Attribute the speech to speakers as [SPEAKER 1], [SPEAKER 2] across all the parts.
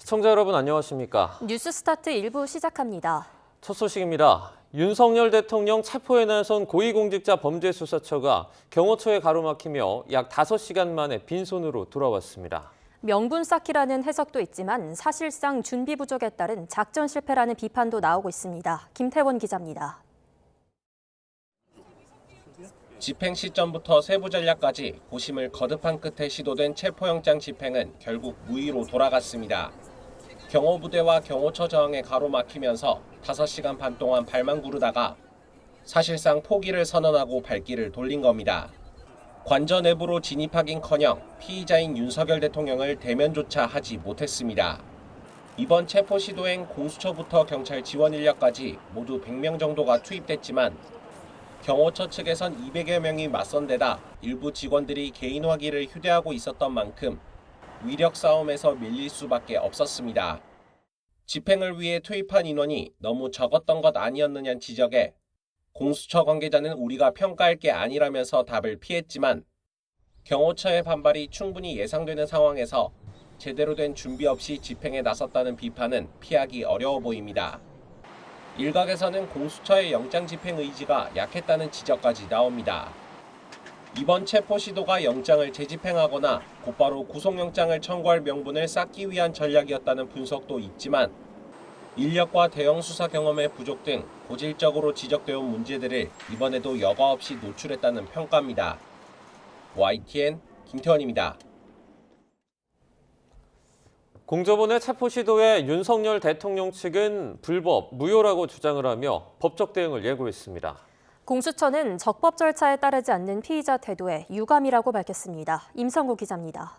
[SPEAKER 1] 시청자 여러분 안녕하십니까?
[SPEAKER 2] 뉴스스타트 1부 시작합니다.
[SPEAKER 1] 첫 소식입니다. 윤석열 대통령 체포에 나선 고위공직자 범죄수사처가 경호처에 가로막히며 약 5시간 만에 빈손으로 돌아왔습니다.
[SPEAKER 2] 명분 쌓기라는 해석도 있지만 사실상 준비 부족에 따른 작전 실패라는 비판도 나오고 있습니다. 김태원 기자입니다.
[SPEAKER 3] 집행 시점부터 세부 전략까지 고심을 거듭한 끝에 시도된 체포영장 집행은 결국 무의로 돌아갔습니다. 경호부대와 경호처 저항에 가로막히면서 5시간 반 동안 발만 구르다가 사실상 포기를 선언하고 발길을 돌린 겁니다. 관저 내부로 진입하긴커녕 피의자인 윤석열 대통령을 대면조차 하지 못했습니다. 이번 체포 시도엔 공수처부터 경찰 지원 인력까지 모두 100명 정도가 투입됐지만 경호처 측에선 200여 명이 맞선 데다 일부 직원들이 개인화기를 휴대하고 있었던 만큼 위력 싸움에서 밀릴 수밖에 없었습니다. 집행을 위해 투입한 인원이 너무 적었던 것 아니었느냐는 지적에 공수처 관계자는 우리가 평가할 게 아니라면서 답을 피했지만 경호처의 반발이 충분히 예상되는 상황에서 제대로 된 준비 없이 집행에 나섰다는 비판은 피하기 어려워 보입니다. 일각에서는 공수처의 영장 집행 의지가 약했다는 지적까지 나옵니다. 이번 체포 시도가 영장을 재집행하거나 곧바로 구속영장을 청구할 명분을 쌓기 위한 전략이었다는 분석도 있지만 인력과 대형 수사 경험의 부족 등 고질적으로 지적되어 온 문제들을 이번에도 여과 없이 노출했다는 평가입니다. YTN 김태원입니다.
[SPEAKER 1] 공저번의 체포 시도에 윤석열 대통령 측은 불법, 무효라고 주장을 하며 법적 대응을 예고했습니다.
[SPEAKER 2] 공수처는 적법 절차에 따르지 않는 피의자 태도에 유감이라고 밝혔습니다. 임성구 기자입니다.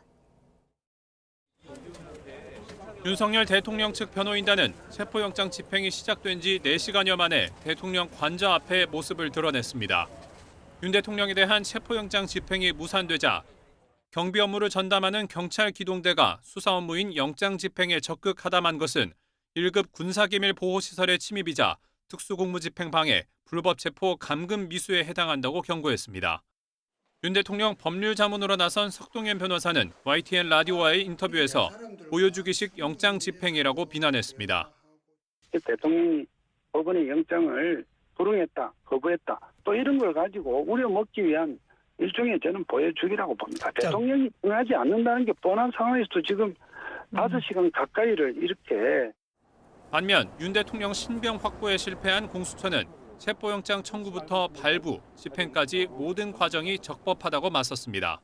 [SPEAKER 4] 윤석열 대통령 측 변호인단은 체포영장 집행이 시작된 지 4시간여 만에 대통령 관저 앞에 모습을 드러냈습니다. 윤 대통령에 대한 체포영장 집행이 무산되자 경비 업무를 전담하는 경찰 기동대가 수사 업무인 영장 집행에 적극하담한 것은 1급 군사기밀 보호시설의 침입이자 특수공무집행 방해, 불법 체포 감금 미수에 해당한다고 경고했습니다. 윤 대통령 법률 자문으로 나선 석동현 변호사는 YTN 라디오와의 인터뷰에서 보여주기식 영장 집행이라고 비난했습니다.
[SPEAKER 5] 대통령이 법원의 영장을 불응했다, 거부했다, 또 이런 걸 가지고 우려먹기 위한 일종의 저는 보여주기라고 봅니다. 대통령이 응하지 않는다는 게 뻔한 상황에서도 지금 5시간 가까이를 이렇게.
[SPEAKER 4] 반면 윤 대통령 신병 확보에 실패한 공수처는 체포영장 청구부터 발부, 집행까지 모든 과정이 적법하다고 맞섰습니다.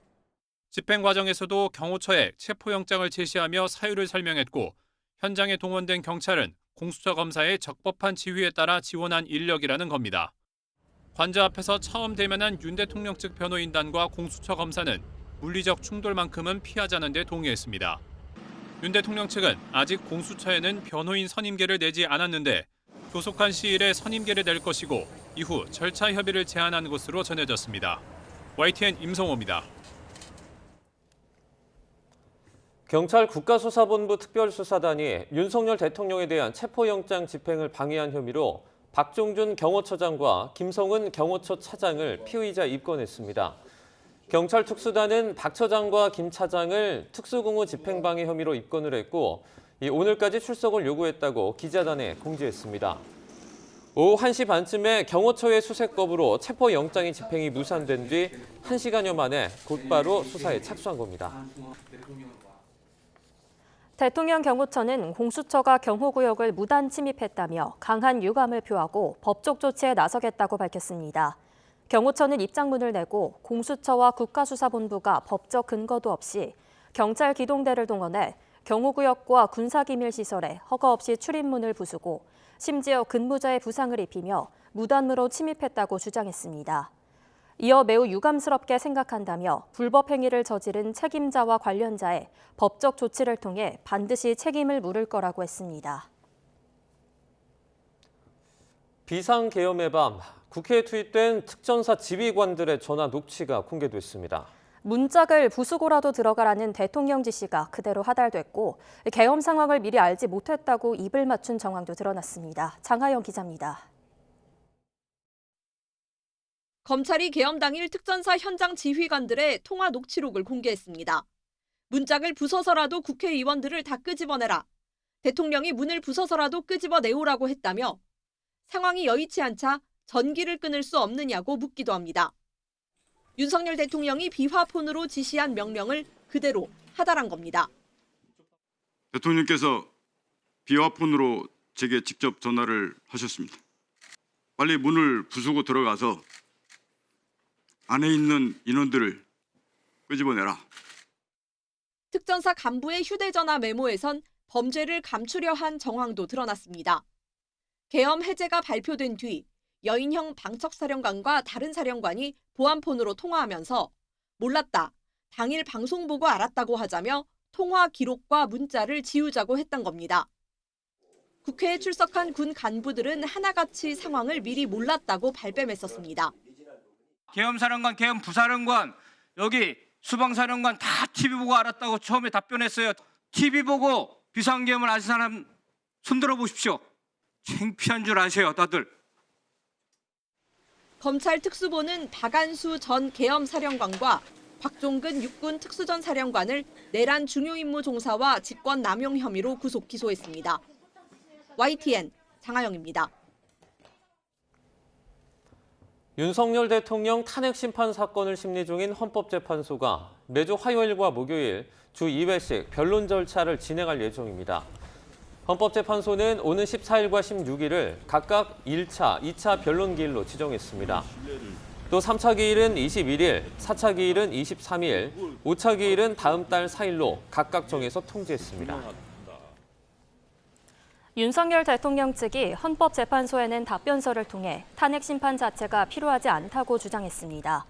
[SPEAKER 4] 집행 과정에서도 경호처에 체포영장을 제시하며 사유를 설명했고 현장에 동원된 경찰은 공수처 검사의 적법한 지휘에 따라 지원한 인력이라는 겁니다. 관저 앞에서 처음 대면한 윤 대통령 측 변호인단과 공수처 검사는 물리적 충돌만큼은 피하자는 데 동의했습니다. 윤 대통령 측은 아직 공수처에는 변호인 선임계를 내지 않았는데 조속한 시일에 선임계를 낼 것이고 이후 절차 협의를 제안한 것으로 전해졌습니다. YTN 임성호입니다.
[SPEAKER 1] 경찰 국가수사본부 특별수사단이 윤석열 대통령에 대한 체포영장 집행을 방해한 혐의로 박종준 경호처장과 김성은 경호처 차장을 피의자 입건했습니다. 경찰 특수단은 박 처장과 김 차장을 특수공무 집행방해 혐의로 입건을 했고 오늘까지 출석을 요구했다고 기자단에 공지했습니다. 오후 1시 반쯤에 경호처의 수색법으로 체포영장이 집행이 무산된 뒤 1시간여 만에 곧바로 수사에 착수한 겁니다.
[SPEAKER 2] 대통령 경호처는 공수처가 경호구역을 무단 침입했다며 강한 유감을 표하고 법적 조치에 나서겠다고 밝혔습니다. 경호처는 입장문을 내고 공수처와 국가수사본부가 법적 근거도 없이 경찰 기동대를 동원해 경호구역과 군사기밀시설에 허가 없이 출입문을 부수고 심지어 근무자의 부상을 입히며 무단으로 침입했다고 주장했습니다. 이어 매우 유감스럽게 생각한다며 불법 행위를 저지른 책임자와 관련자의 법적 조치를 통해 반드시 책임을 물을 거라고 했습니다.
[SPEAKER 1] 비상계엄의 밤, 국회에 투입된 특전사 지휘관들의 전화 녹취가 공개됐습니다.
[SPEAKER 2] 문짝을 부수고라도 들어가라는 대통령 지시가 그대로 하달됐고 계엄 상황을 미리 알지 못했다고 입을 맞춘 정황도 드러났습니다. 장하영 기자입니다.
[SPEAKER 6] 검찰이 계엄 당일 특전사 현장 지휘관들의 통화 녹취록을 공개했습니다. 문짝을 부숴서라도 국회의원들을 다 끄집어내라. 대통령이 문을 부숴서라도 끄집어 내오라고 했다며 상황이 여의치 않자 전기를 끊을 수 없느냐고 묻기도 합니다. 윤석열 대통령이 비화폰으로 지시한 명령을 그대로 하달한 겁니다.
[SPEAKER 7] 대통령께서 비화폰으로 제게 직접 전화를 하셨습니다. 빨리 문을 부수고 들어가서 안에 있는 인원들을 끄집어내라.
[SPEAKER 6] 특전사 간부의 휴대전화 메모에선 범죄를 감추려 한 정황도 드러났습니다. 계엄 해제가 발표된 뒤 여인형 방척사령관과 다른 사령관이 보안폰으로 통화하면서 몰랐다, 당일 방송 보고 알았다고 하자며 통화 기록과 문자를 지우자고 했던 겁니다. 국회에 출석한 군 간부들은 하나같이 상황을 미리 몰랐다고 발뺌했었습니다.
[SPEAKER 8] 계엄사령관, 계엄 부사령관, 여기 수방사령관 다 TV 보고 알았다고 처음에 답변했어요. TV 보고 비상계엄을 아신 사람 손들어 보십시오. 창피한 줄 아세요, 다들.
[SPEAKER 6] 검찰 특수부는 박안수 전 계엄사령관과 곽종근 육군 특수전 사령관을 내란 중요임무 종사와 직권 남용 혐의로 구속 기소했습니다. YTN 장하영입니다.
[SPEAKER 1] 윤석열 대통령 탄핵 심판 사건을 심리 중인 헌법재판소가 매주 화요일과 목요일 주 2회씩 변론 절차를 진행할 예정입니다. 헌법재판소는 오는 14일과 16일을 각각 1차, 2차 변론 기일로 지정했습니다. 또 3차 기일은 21일, 4차 기일은 23일, 5차 기일은 다음 달 4일로 각각 정해서 통지했습니다.
[SPEAKER 2] 윤석열 대통령 측이 헌법재판소에 낸 답변서를 통해 탄핵 심판 자체가 필요하지 않다고 주장했습니다.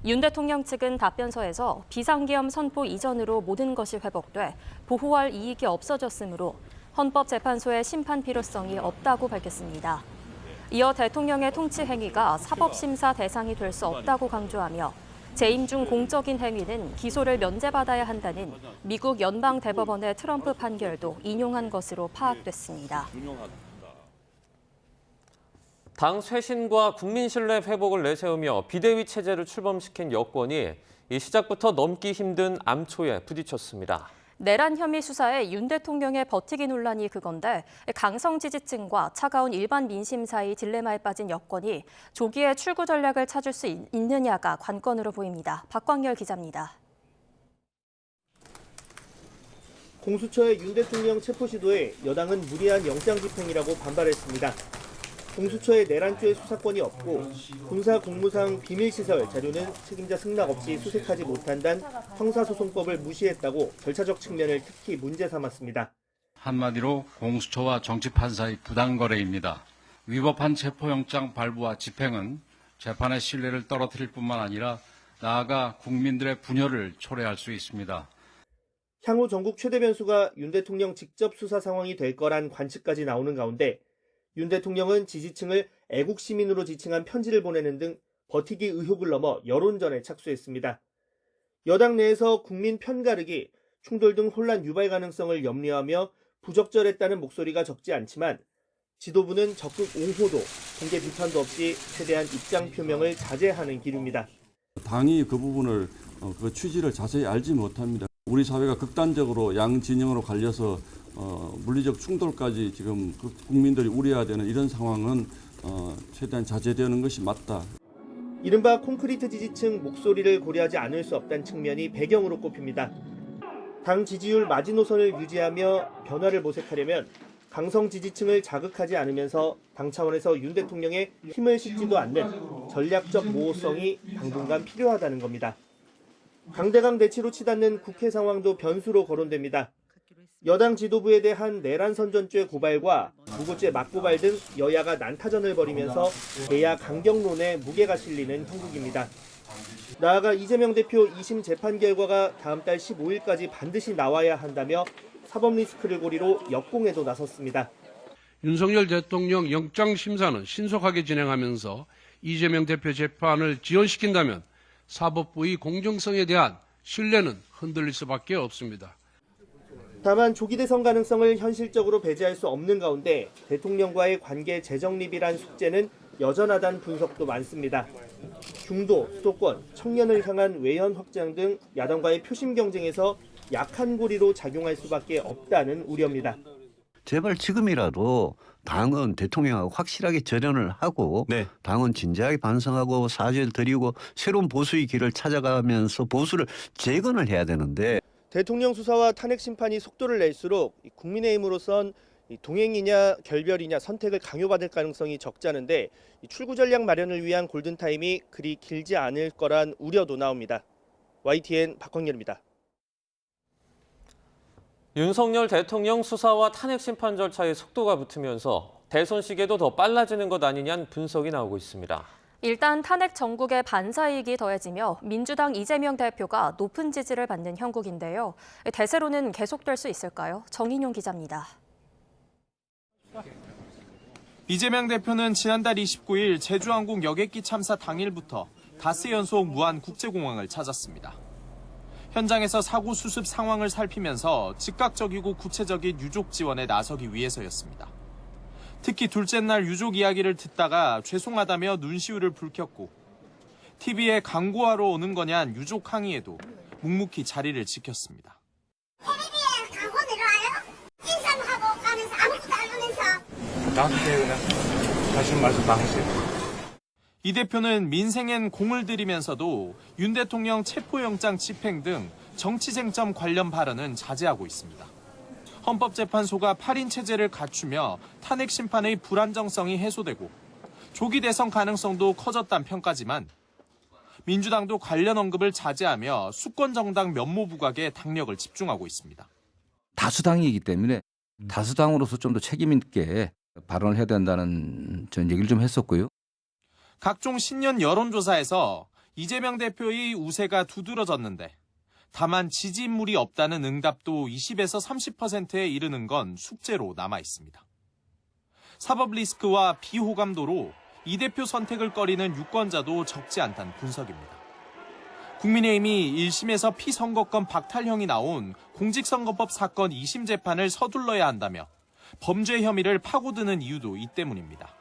[SPEAKER 2] 윤 대통령 측은 답변서에서 비상계엄 선포 이전으로 모든 것이 회복돼 보호할 이익이 없어졌으므로 헌법재판소의 심판 필요성이 없다고 밝혔습니다. 이어 대통령의 통치 행위가 사법심사 대상이 될 수 없다고 강조하며 재임 중 공적인 행위는 기소를 면제받아야 한다는 미국 연방대법원의 트럼프 판결도 인용한 것으로 파악됐습니다.
[SPEAKER 1] 당 쇄신과 국민 신뢰 회복을 내세우며 비대위 체제를 출범시킨 여권이 이 시작부터 넘기 힘든 암초에 부딪혔습니다.
[SPEAKER 2] 내란 혐의 수사에 윤 대통령의 버티기 논란이 그건데 강성 지지층과 차가운 일반 민심 사이 딜레마에 빠진 여권이 조기에 출구 전략을 찾을 수 있느냐가 관건으로 보입니다. 박광열 기자입니다.
[SPEAKER 9] 공수처의 윤 대통령 체포 시도에 여당은 무리한 영장 집행이라고 반발했습니다. 공수처의 내란죄 수사권이 없고 군사 공무상 비밀시설 자료는 책임자 승낙 없이 수색하지 못한다는 형사소송법을 무시했다고 절차적 측면을 특히 문제 삼았습니다.
[SPEAKER 10] 한마디로 공수처와 정치판사의 부당거래입니다. 위법한 체포영장 발부와 집행은 재판의 신뢰를 떨어뜨릴 뿐만 아니라 나아가 국민들의 분열을 초래할 수 있습니다.
[SPEAKER 9] 향후 전국 최대 변수가 윤 대통령 직접 수사 상황이 될 거란 관측까지 나오는 가운데 윤 대통령은 지지층을 애국 시민으로 지칭한 편지를 보내는 등 버티기 의혹을 넘어 여론전에 착수했습니다. 여당 내에서 국민 편가르기, 충돌 등 혼란 유발 가능성을 염려하며 부적절했다는 목소리가 적지 않지만 지도부는 적극 옹호도, 공개 비판도 없이 최대한 입장 표명을 자제하는 기류입니다.
[SPEAKER 11] 당이 그 부분을 그 취지를 자세히 알지 못합니다. 우리 사회가 극단적으로 양 진영으로 갈려서 물리적 충돌까지 지금 국민들이 우려해야 되는 이런 상황은 최대한 자제되는 것이 맞다.
[SPEAKER 9] 이른바 콘크리트 지지층 목소리를 고려하지 않을 수 없다는 측면이 배경으로 꼽힙니다. 당 지지율 마지노선을 유지하며 변화를 모색하려면 강성 지지층을 자극하지 않으면서 당 차원에서 윤 대통령의 힘을 싣지도 않는 전략적 모호성이 당분간 필요하다는 겁니다. 강대강 대치로 치닫는 국회 상황도 변수로 거론됩니다. 여당 지도부에 대한 내란 선전죄 고발과 무고죄 맞고발 등 여야가 난타전을 벌이면서 대야 강경론에 무게가 실리는 형국입니다. 나아가 이재명 대표 2심 재판 결과가 다음 달 15일까지 반드시 나와야 한다며 사법 리스크를 고리로 역공에도 나섰습니다.
[SPEAKER 12] 윤석열 대통령 영장심사는 신속하게 진행하면서 이재명 대표 재판을 지연시킨다면 사법부의 공정성에 대한 신뢰는 흔들릴 수밖에 없습니다.
[SPEAKER 9] 다만 조기 대선 가능성을 현실적으로 배제할 수 없는 가운데 대통령과의 관계 재정립이란 숙제는 여전하다는 분석도 많습니다. 중도, 수도권, 청년을 향한 외연 확장 등 야당과의 표심 경쟁에서 약한 고리로 작용할 수밖에 없다는 우려입니다.
[SPEAKER 13] 제발 지금이라도 당은 대통령하고 확실하게 절연을 하고 당은 진지하게 반성하고 사죄를 드리고 새로운 보수의 길을 찾아가면서 보수를 재건을 해야 되는데
[SPEAKER 9] 대통령 수사와 탄핵 심판이 속도를 낼수록 국민의힘으로선 동행이냐 결별이냐 선택을 강요받을 가능성이 적잖은데 출구 전략 마련을 위한 골든타임이 그리 길지 않을 거란 우려도 나옵니다. YTN 박광렬입니다.
[SPEAKER 1] 윤석열 대통령 수사와 탄핵 심판 절차의 속도가 붙으면서 대선 시기에도 더 빨라지는 것 아니냐는 분석이 나오고 있습니다.
[SPEAKER 2] 일단 탄핵 정국의 반사이익이 더해지며 민주당 이재명 대표가 높은 지지를 받는 형국인데요. 대세로는 계속될 수 있을까요? 정인용 기자입니다.
[SPEAKER 14] 이재명 대표는 지난달 29일 제주항공 여객기 참사 당일부터 닷새 연속 무안국제공항을 찾았습니다. 현장에서 사고 수습 상황을 살피면서 즉각적이고 구체적인 유족 지원에 나서기 위해서였습니다. 특히 둘째 날 유족 이야기를 듣다가 죄송하다며 눈시울을 붉혔고 TV에 광고하러 오는 거냔 유족 항의에도 묵묵히 자리를 지켰습니다.
[SPEAKER 15] TV에 광고 내려와요? 인사하고 가면서 아무것도 안 하면서
[SPEAKER 14] 나한테 그냥 하시는 말씀 다 하세요. 이 대표는 민생엔 공을 들이면서도 윤 대통령 체포영장 집행 등 정치 쟁점 관련 발언은 자제하고 있습니다. 헌법재판소가 8인 체제를 갖추며 탄핵 심판의 불안정성이 해소되고 조기 대선 가능성도 커졌다는 평가지만 민주당도 관련 언급을 자제하며 수권 정당 면모 부각에 당력을 집중하고 있습니다.
[SPEAKER 16] 다수당이기 때문에 다수당으로서 좀 더 책임 있게 발언을 해야 된다는 전 얘기를 좀 했었고요.
[SPEAKER 14] 각종 신년 여론조사에서 이재명 대표의 우세가 두드러졌는데 다만 지지 인물이 없다는 응답도 20에서 30%에 이르는 건 숙제로 남아 있습니다. 사법 리스크와 비호감도로 이 대표 선택을 꺼리는 유권자도 적지 않다는 분석입니다. 국민의힘이 1심에서 피선거권 박탈형이 나온 공직선거법 사건 2심 재판을 서둘러야 한다며 범죄 혐의를 파고드는 이유도 이 때문입니다.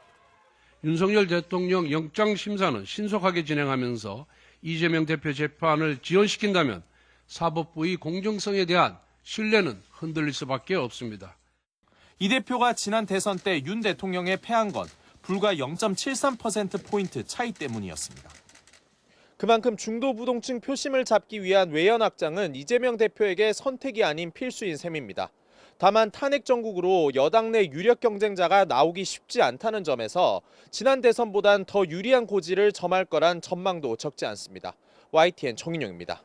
[SPEAKER 12] 윤석열 대통령 영장심사는 신속하게 진행하면서 이재명 대표 재판을 지연시킨다면 사법부의 공정성에 대한 신뢰는 흔들릴 수밖에 없습니다.
[SPEAKER 14] 이 대표가 지난 대선 때 윤 대통령에 패한 건 불과 0.73%포인트 차이 때문이었습니다. 그만큼 중도부동층 표심을 잡기 위한 외연 확장은 이재명 대표에게 선택이 아닌 필수인 셈입니다. 다만 탄핵 정국으로 여당 내 유력 경쟁자가 나오기 쉽지 않다는 점에서 지난 대선보단 더 유리한 고지를 점할 거란 전망도 적지 않습니다. YTN 정인용입니다.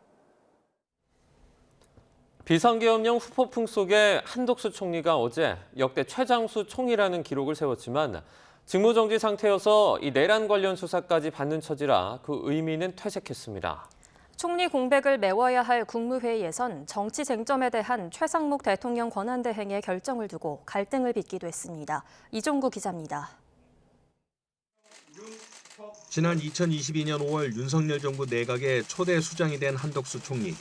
[SPEAKER 1] 비상계엄령 후폭풍 속에 한덕수 총리가 어제 역대 최장수 총리라는 기록을 세웠지만 직무정지 상태여서 이 내란 관련 수사까지 받는 처지라 그 의미는 퇴색했습니다.
[SPEAKER 2] 총리 공백을 메워야 할 국무회의에선 정치 쟁점에 대한 최상목 대통령 권한대행의 결정을 두고 갈등을 빚기도 했습니다. 이종구 기자입니다.
[SPEAKER 17] 지난 2022년 5월 윤석열 정부 내각의 초대 수장이 된 한덕수 총리.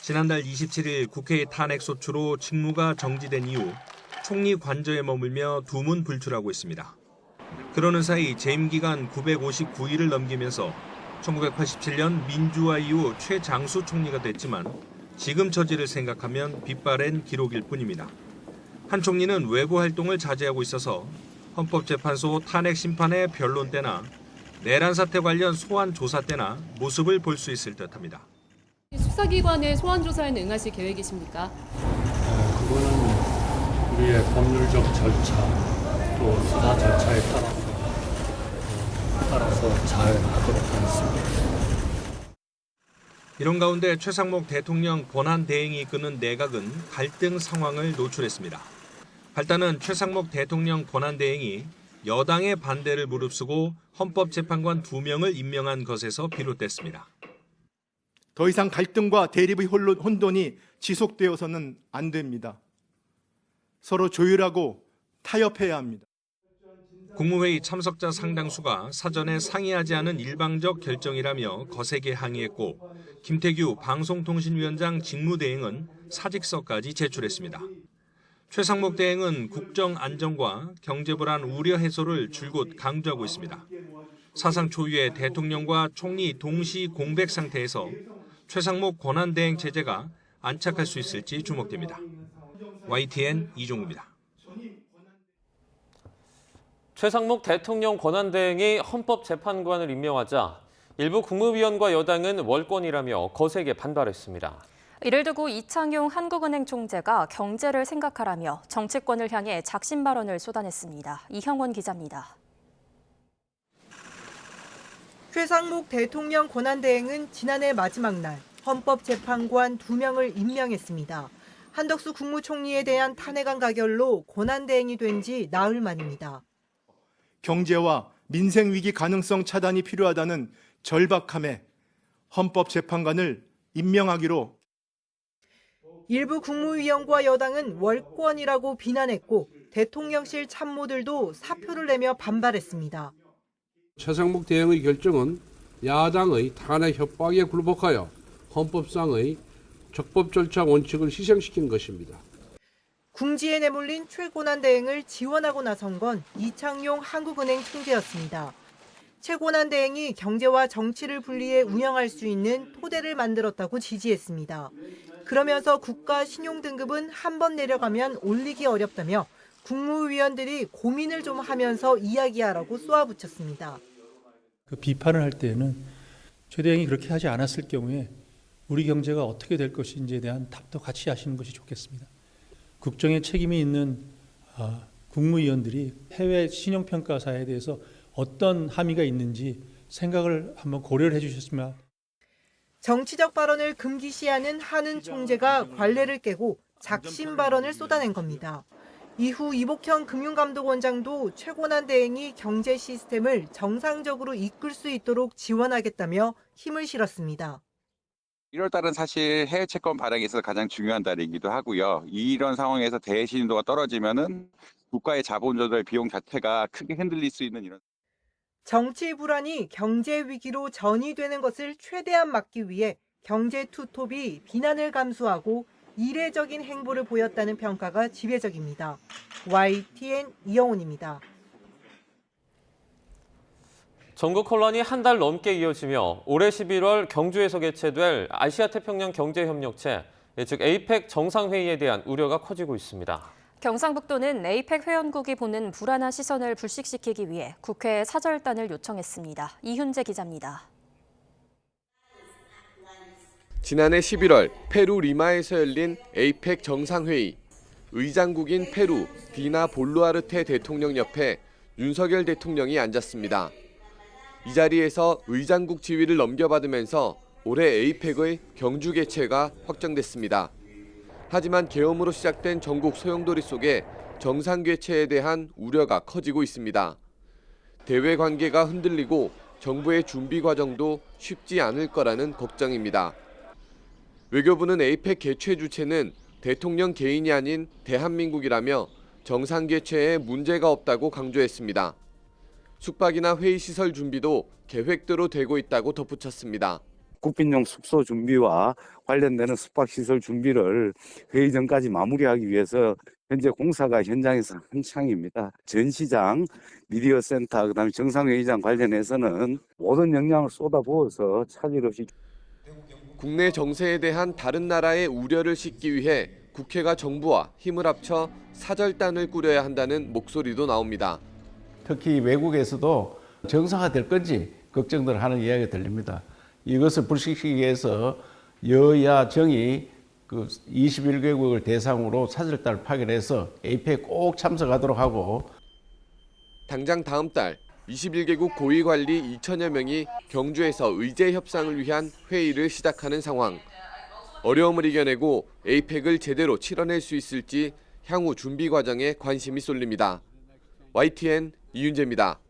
[SPEAKER 17] 지난달 27일 국회의 탄핵소추로 직무가 정지된 이후 총리 관저에 머물며 두문불출하고 있습니다. 그러는 사이 재임 기간 959일을 넘기면서 1987년 민주화 이후 최장수 총리가 됐지만 지금 처지를 생각하면 빛바랜 기록일 뿐입니다. 한 총리는 외부 활동을 자제하고 있어서 헌법재판소 탄핵 심판의 변론 때나 내란 사태 관련 소환 조사 때나 모습을 볼 수 있을 듯합니다.
[SPEAKER 18] 수사기관의 소환 조사에는 응하실 계획이십니까?
[SPEAKER 19] 그거는 우리의 법률적 절차 또 수사 절차에 따라서 잘 하도록 하겠습니다.
[SPEAKER 17] 이런 가운데 최상목 대통령 권한 대행이 이끄는 내각은 갈등 상황을 노출했습니다. 발단은 최상목 대통령 권한 대행이 여당의 반대를 무릅쓰고 헌법재판관 2명을 임명한 것에서 비롯됐습니다.
[SPEAKER 20] 더 이상 갈등과 대립의 혼돈이 지속되어서는 안 됩니다. 서로 조율하고 타협해야 합니다.
[SPEAKER 17] 국무회의 참석자 상당수가 사전에 상의하지 않은 일방적 결정이라며 거세게 항의했고 김태규 방송통신위원장 직무대행은 사직서까지 제출했습니다. 최상목 대행은 국정 안정과 경제 불안 우려 해소를 줄곧 강조하고 있습니다. 사상 초유의 대통령과 총리 동시 공백 상태에서 최상목 권한대행 체제가 안착할 수 있을지 주목됩니다. YTN 이종우입니다.
[SPEAKER 1] 최상목 대통령 권한대행이 헌법재판관을 임명하자 일부 국무위원과 여당은 월권이라며 거세게 반발했습니다.
[SPEAKER 2] 이를 두고 이창용 한국은행 총재가 경제를 생각하라며 정치권을 향해 작심 발언을 쏟아냈습니다. 이형원 기자입니다.
[SPEAKER 21] 최상목 대통령 권한대행은 지난해 마지막 날 헌법재판관 2명을 임명했습니다. 한덕수 국무총리에 대한 탄핵안 가결로 권한대행이 된 지 나흘 만입니다.
[SPEAKER 20] 경제와 민생 위기 가능성 차단이 필요하다는 절박함에 헌법재판관을 임명하기로
[SPEAKER 21] 일부 국무위원과 여당은 월권이라고 비난했고 대통령실 참모들도 사표를 내며 반발했습니다.
[SPEAKER 12] 최상목 대행의 결정은 야당의 탄핵 협박에 굴복하여 헌법상의 적법 절차 원칙을 희생시킨 것입니다.
[SPEAKER 21] 궁지에 내몰린 최권한대행을 지원하고 나선 건 이창용 한국은행 총재였습니다. 최권한대행이 경제와 정치를 분리해 운영할 수 있는 토대를 만들었다고 지지했습니다. 그러면서 국가 신용등급은 한 번 내려가면 올리기 어렵다며 국무위원들이 고민을 좀 하면서 이야기하라고 쏘아붙였습니다.
[SPEAKER 19] 그 비판을 할 때에는 최 대행이 그렇게 하지 않았을 경우에 우리 경제가 어떻게 될 것인지에 대한 답도 같이 하시는 것이 좋겠습니다. 국정에 책임이 있는 국무위원들이 해외 신용평가사에 대해서 어떤 함의가 있는지 생각을 한번 고려를 해주셨으면.
[SPEAKER 21] 정치적 발언을 금기시하는 한은 총재가 관례를 깨고 작심 발언을 쏟아낸 겁니다. 이후 이복현 금융감독원장도 최권한대행이 경제 시스템을 정상적으로 이끌 수 있도록 지원하겠다며 힘을 실었습니다.
[SPEAKER 22] 1월 달은 사실 해외 채권 발행에 있어서 가장 중요한 달이기도 하고요. 이런 상황에서 대외 신인도가 떨어지면은 국가의 자본 조달 비용 자체가 크게 흔들릴 수 있는 이런.
[SPEAKER 21] 정치 불안이 경제 위기로 전이되는 것을 최대한 막기 위해 경제 투톱이 비난을 감수하고 이례적인 행보를 보였다는 평가가 지배적입니다. YTN 이영훈입니다.
[SPEAKER 1] 전국 혼란이 한 달 넘게 이어지며 올해 11월 경주에서 개최될 아시아태평양 경제협력체, 즉 에이펙 정상회의에 대한 우려가 커지고 있습니다.
[SPEAKER 2] 경상북도는 에이펙 회원국이 보는 불안한 시선을 불식시키기 위해 국회에 사절단을 요청했습니다. 이훈재 기자입니다.
[SPEAKER 23] 지난해 11월 페루 리마에서 열린 에이펙 정상회의. 의장국인 페루 디나 볼루아르테 대통령 옆에 윤석열 대통령이 앉았습니다. 이 자리에서 의장국 지위를 넘겨받으면서 올해 에이펙의 경주 개최가 확정됐습니다. 하지만 계엄으로 시작된 전국 소용돌이 속에 정상 개최에 대한 우려가 커지고 있습니다. 대외 관계가 흔들리고 정부의 준비 과정도 쉽지 않을 거라는 걱정입니다. 외교부는 에이펙 개최 주체는 대통령 개인이 아닌 대한민국이라며 정상 개최에 문제가 없다고 강조했습니다. 숙박이나 회의시설 준비도 계획대로 되고 있다고 덧붙였습니다.
[SPEAKER 24] 국빈용 숙소 준비와 관련되는 숙박시설 준비를 회의 전까지 마무리하기 위해서 현재 공사가 현장에서 한창입니다. 전시장, 미디어 센터, 그다음에 정상회의장 관련해서는 모든 역량을 쏟아부어서 차질 없이.
[SPEAKER 23] 국내 정세에 대한 다른 나라의 우려를 싣기 위해 국회가 정부와 힘을 합쳐 사절단을 꾸려야 한다는 목소리도 나옵니다.
[SPEAKER 25] 특히 외국에서도 정상화될 건지 걱정들 하는 이야기가 들립니다. 이것을 불식시키기 위해서 여야 정이 21개국을 대상으로 사절단을 파견해서 에이펙 꼭 참석하도록 하고.
[SPEAKER 23] 당장 다음 달 21개국 고위 관리 2천여 명이 경주에서 의제 협상을 위한 회의를 시작하는 상황. 어려움을 이겨내고 에이펙을 제대로 치러낼 수 있을지 향후 준비 과정에 관심이 쏠립니다. YTN 이윤재입니다.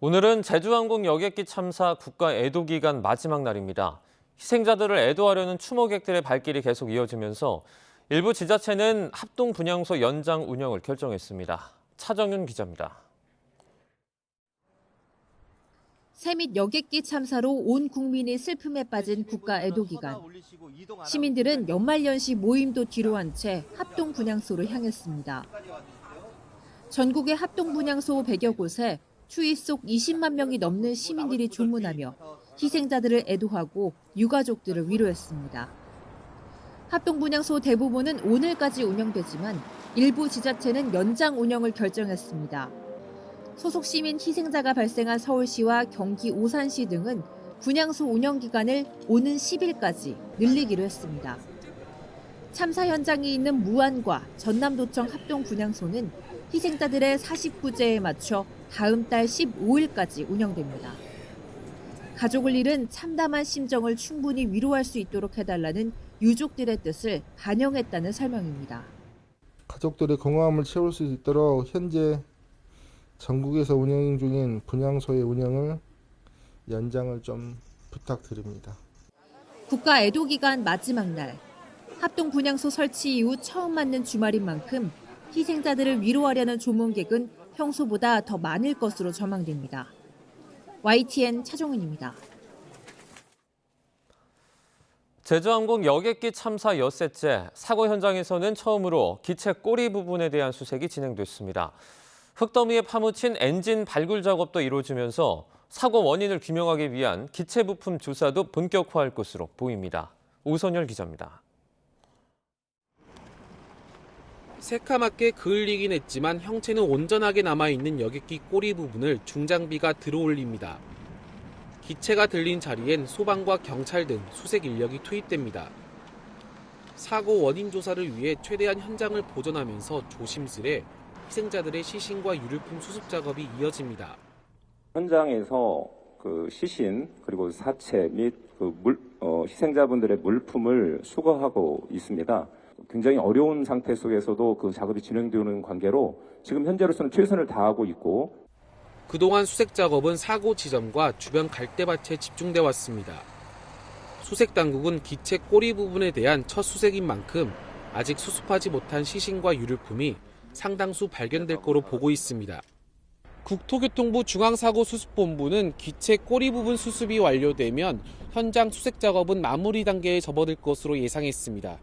[SPEAKER 1] 오늘은 제주항공 여객기 참사 국가 애도 기간 마지막 날입니다. 희생자들을 애도하려는 추모객들의 발길이 계속 이어지면서 일부 지자체는 합동 분향소 연장 운영을 결정했습니다. 차정윤 기자입니다.
[SPEAKER 26] 새밑 여객기 참사로 온 국민이 슬픔에 빠진 국가 애도 기간. 시민들은 연말연시 모임도 뒤로한 채 합동 분향소를 향했습니다. 전국의 합동 분향소 100여 곳에 추위 속 20만 명이 넘는 시민들이 조문하며 희생자들을 애도하고 유가족들을 위로했습니다. 합동분향소 대부분은 오늘까지 운영되지만 일부 지자체는 연장 운영을 결정했습니다. 소속 시민 희생자가 발생한 서울시와 경기 오산시 등은 분향소 운영 기간을 오는 10일까지 늘리기로 했습니다. 참사 현장이 있는 무안과 전남도청 합동분향소는 희생자들의 49제에 맞춰 다음 달 15일까지 운영됩니다. 가족을 잃은 참담한 심정을 충분히 위로할 수 있도록 해달라는 유족들의 뜻을 반영했다는 설명입니다.
[SPEAKER 3] 가족들의 공허함을 채울 수 있도록 현재 전국에서 운영 중인 분향소의 운영을 연장을 좀 부탁드립니다.
[SPEAKER 26] 국가 애도 기간 마지막 날, 합동 분향소 설치 이후 처음 맞는 주말인 만큼 희생자들을 위로하려는 조문객은 평소보다 더 많을 것으로 전망됩니다. YTN 차종은입니다.
[SPEAKER 1] 제주항공 여객기 참사 엿새째 사고 현장에서는 처음으로 기체 꼬리 부분에 대한 수색이 진행됐습니다. 흙더미에 파묻힌 엔진 발굴 작업도 이루어지면서 사고 원인을 규명하기 위한 기체 부품 조사도 본격화할 것으로 보입니다. 오선열 기자입니다.
[SPEAKER 4] 새카맣게 그을리긴 했지만 형체는 온전하게 남아있는 여객기 꼬리 부분을 중장비가 들어올립니다. 기체가 들린 자리엔 소방과 경찰 등 수색 인력이 투입됩니다. 사고 원인 조사를 위해 최대한 현장을 보존하면서 조심스레 희생자들의 시신과 유류품 수습 작업이 이어집니다.
[SPEAKER 5] 현장에서 그 시신 그리고 사체 및 희생자분들의 물품을 수거하고 있습니다. 굉장히 어려운 상태 속에서도 그 작업이 진행되는 관계로 지금 현재로서는 최선을 다하고 있고
[SPEAKER 4] 그동안 수색 작업은 사고 지점과 주변 갈대밭에 집중돼 왔습니다. 수색 당국은 기체 꼬리 부분에 대한 첫 수색인 만큼 아직 수습하지 못한 시신과 유류품이 상당수 발견될 거로 보고 있습니다. 국토교통부 중앙사고수습본부는 기체 꼬리 부분 수습이 완료되면 현장 수색 작업은 마무리 단계에 접어들 것으로 예상했습니다.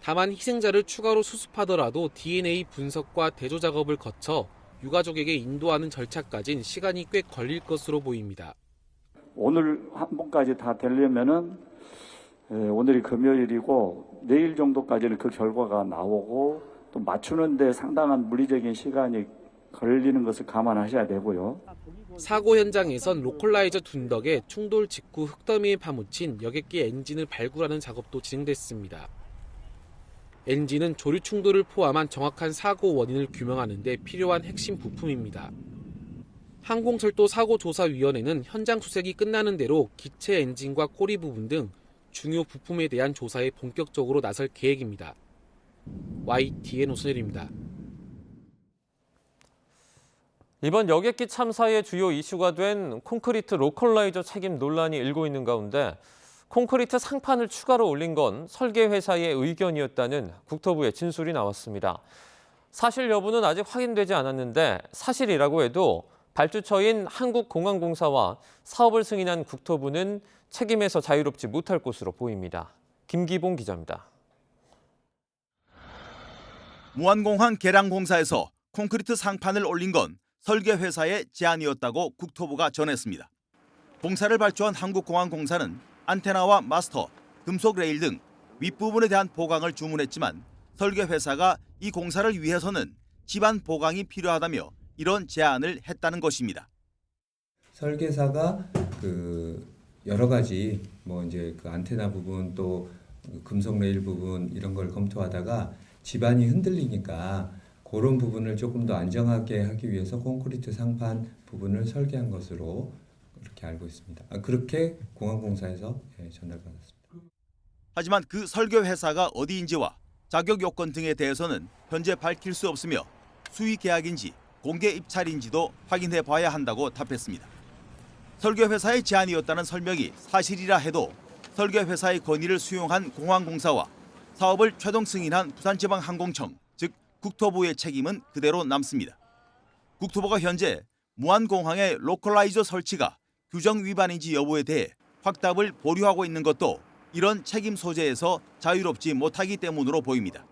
[SPEAKER 4] 다만 희생자를 추가로 수습하더라도 DNA 분석과 대조 작업을 거쳐 유가족에게 인도하는 절차까지는 시간이 꽤 걸릴 것으로 보입니다.
[SPEAKER 24] 오늘 한 번까지 다 되려면은 오늘이 금요일이고 내일 정도까지는 그 결과가 나오고 또 맞추는데 상당한 물리적인 시간이 걸리는 것을 감안하셔야 되고요.
[SPEAKER 4] 사고 현장에선 로컬라이저 둔덕에 충돌 직후 흙더미에 파묻힌 여객기 엔진을 발굴하는 작업도 진행됐습니다. 엔진은 조류 충돌을 포함한 정확한 사고 원인을 규명하는 데 필요한 핵심 부품입니다. 항공철도 사고조사위원회는 현장 수색이 끝나는 대로 기체 엔진과 꼬리 부분 등 중요 부품에 대한 조사에 본격적으로 나설 계획입니다. YTN 오선열입니다.
[SPEAKER 1] 이번 여객기 참사의 주요 이슈가 된 콘크리트 로컬라이저 책임 논란이 일고 있는 가운데 콘크리트 상판을 추가로 올린 건 설계 회사의 의견이었다는 국토부의 진술이 나왔습니다. 사실 여부는 아직 확인되지 않았는데 사실이라고 해도 발주처인 한국공항공사와 사업을 승인한 국토부는 책임에서 자유롭지 못할 것으로 보입니다. 김기봉 기자입니다.
[SPEAKER 6] 무안공항 계량공사에서 콘크리트 상판을 올린 건 설계 회사의 제안이었다고 국토부가 전했습니다. 공사를 발주한 한국공항공사는 안테나와 마스터, 금속 레일 등 윗부분에 대한 보강을 주문했지만 설계 회사가 이 공사를 위해서는 집안 보강이 필요하다며 이런 제안을 했다는 것입니다.
[SPEAKER 7] 설계사가 여러 가지 이제 그 안테나 부분 또 금속 레일 부분 이런 걸 검토하다가 집안이 흔들리니까 그런 부분을 조금 더 안정하게 하기 위해서 콘크리트 상판 부분을 설계한 것으로 그렇게 알고 있습니다. 그렇게 공항공사에서 전달받았습니다.
[SPEAKER 6] 하지만 그 설계 회사가 어디인지와 자격 요건 등에 대해서는 현재 밝힐 수 없으며 수의 계약인지 공개 입찰인지도 확인해 봐야 한다고 답했습니다. 설계 회사의 제안이었다는 설명이 사실이라 해도 설계 회사의 건의를 수용한 공항공사와 사업을 최종 승인한 부산지방항공청, 즉 국토부의 책임은 그대로 남습니다. 국토부가 현재 무안공항의 로컬라이저 설치가 규정 위반인지 여부에 대해 확답을 보류하고 있는 것도 이런 책임 소재에서 자유롭지 못하기 때문으로 보입니다.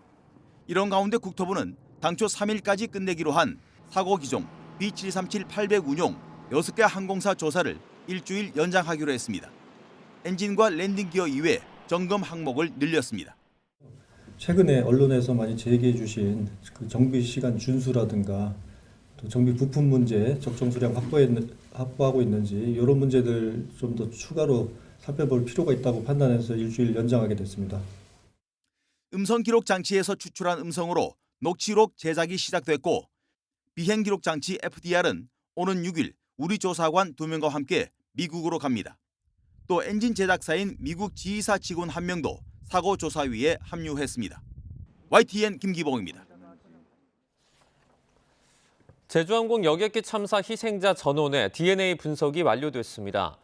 [SPEAKER 6] 이런 가운데 국토부는 당초 3일까지 끝내기로 한 사고 기종 B737-800 운용 6개 항공사 조사를 일주일 연장하기로 했습니다. 엔진과 랜딩 기어 이외 점검 항목을 늘렸습니다.
[SPEAKER 8] 최근에 언론에서 많이 제기해 주신 그 정비 시간 준수라든가 또 정비 부품 문제, 적정 수량 확보하고 있는지 이런 문제들 좀 더 추가로 살펴볼 필요가 있다고 판단해서 일주일 연장하게 됐습니다.
[SPEAKER 6] 음성 기록 장치에서 추출한 음성으로 녹취록 제작이 시작됐고 비행 기록 장치 FDR은 오는 6일 우리 조사관 2명과 함께 미국으로 갑니다. 또 엔진 제작사인 미국 지휘사 직원 1명도 사고 조사위에 합류했습니다. YTN 김기봉입니다.
[SPEAKER 1] 제주항공 여객기 참사 희생자 전원의 DNA 분석이 완료됐습니다.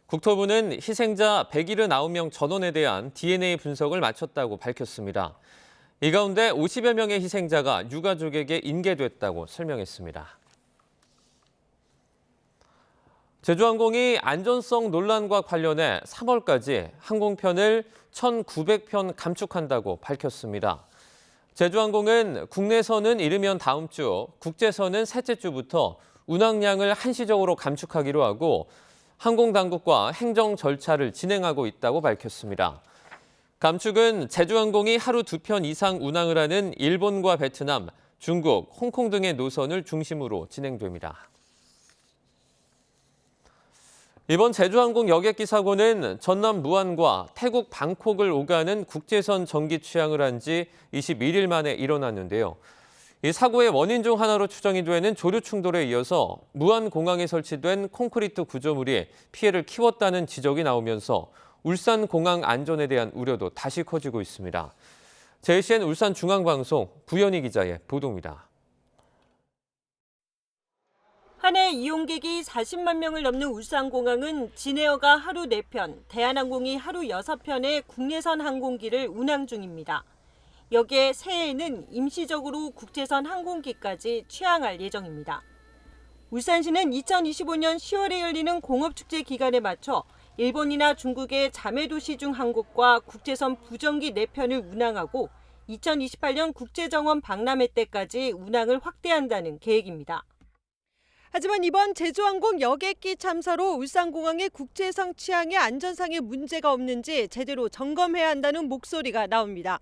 [SPEAKER 1] 국토부는 희생자 179명 전원에 대한 DNA 분석을 마쳤다고 밝혔습니다. 이 가운데 50여 명의 희생자가 유가족에게 인계됐다고 설명했습니다. 제주항공이 안전성 논란과 관련해 3월까지 항공편을 1,900편 감축한다고 밝혔습니다. 제주항공은 국내선은 이르면 다음 주, 국제선은 셋째 주부터 운항량을 한시적으로 감축하기로 하고 항공당국과 행정 절차를 진행하고 있다고 밝혔습니다. 감축은 제주항공이 하루 2편 이상 운항을 하는 일본과 베트남, 중국, 홍콩 등의 노선을 중심으로 진행됩니다. 이번 제주항공 여객기 사고는 전남 무안과 태국 방콕을 오가는 국제선 전기 취항을 한 지 21일 만에 일어났는데요. 이 사고의 원인 중 하나로 추정이 되는 조류 충돌에 이어서 무안공항에 설치된 콘크리트 구조물이 피해를 키웠다는 지적이 나오면서 울산공항 안전에 대한 우려도 다시 커지고 있습니다. JCN 울산중앙방송 구현희 기자의 보도입니다.
[SPEAKER 9] 한 해 이용객이 40만 명을 넘는 울산공항은 진에어가 하루 4편, 대한항공이 하루 6편의 국내선 항공기를 운항 중입니다. 여기에 새해에는 임시적으로 국제선 항공기까지 취항할 예정입니다. 울산시는 2025년 10월에 열리는 공업축제 기간에 맞춰 일본이나 중국의 자매도시 중 한 곳과 국제선 부정기 4편을 운항하고 2028년 국제정원 박람회 때까지 운항을 확대한다는 계획입니다. 하지만 이번 제주항공 여객기 참사로 울산공항의 국제선 취항에 안전상의 문제가 없는지 제대로 점검해야 한다는 목소리가 나옵니다.